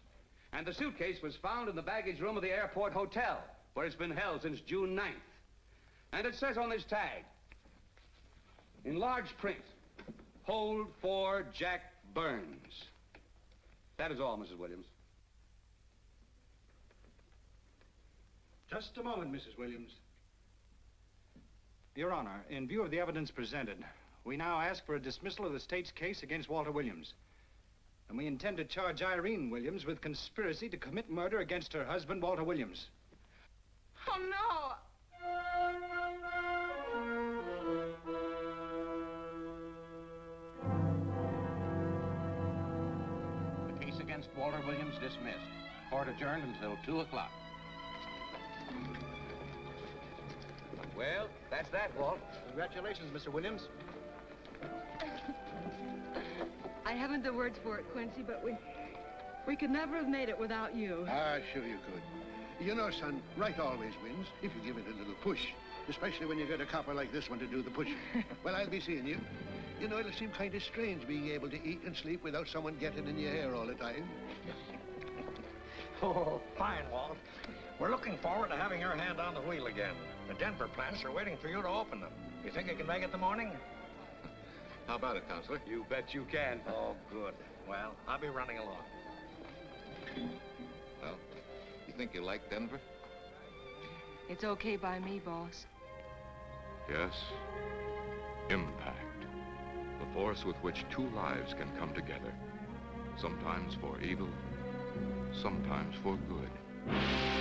And the suitcase was found in the baggage room of the Airport Hotel, where it's been held since June 9th. And it says on this tag, in large print, hold for Jack Burns. That is all, Mrs. Williams. Just a moment, Mrs. Williams. Your Honor, in view of the evidence presented, we now ask for a dismissal of the state's case against Walter Williams. And we intend to charge Irene Williams with conspiracy to commit murder against her husband, Walter Williams. Oh, no. The case against Walter Williams dismissed. Court adjourned until 2 o'clock. Well, that's that, Walt. Congratulations, Mr. Williams. I haven't the words for it, Quincy, but we could never have made it without you. Ah, sure you could. You know, son, right always wins if you give it a little push, especially when you get a copper like this one to do the pushing. Well, I'll be seeing you. You know, it'll seem kind of strange being able to eat and sleep without someone getting in your hair all the time. Oh, fine, Walt. We're looking forward to having your hand on the wheel again. The Denver plants are waiting for you to open them. You think you can make it the morning? How about it, Counselor? You bet you can. Oh, good. Well, I'll be running along. Well, you think you like Denver? It's okay by me, boss. Yes. Impact. The force with which two lives can come together. Sometimes for evil, sometimes for good.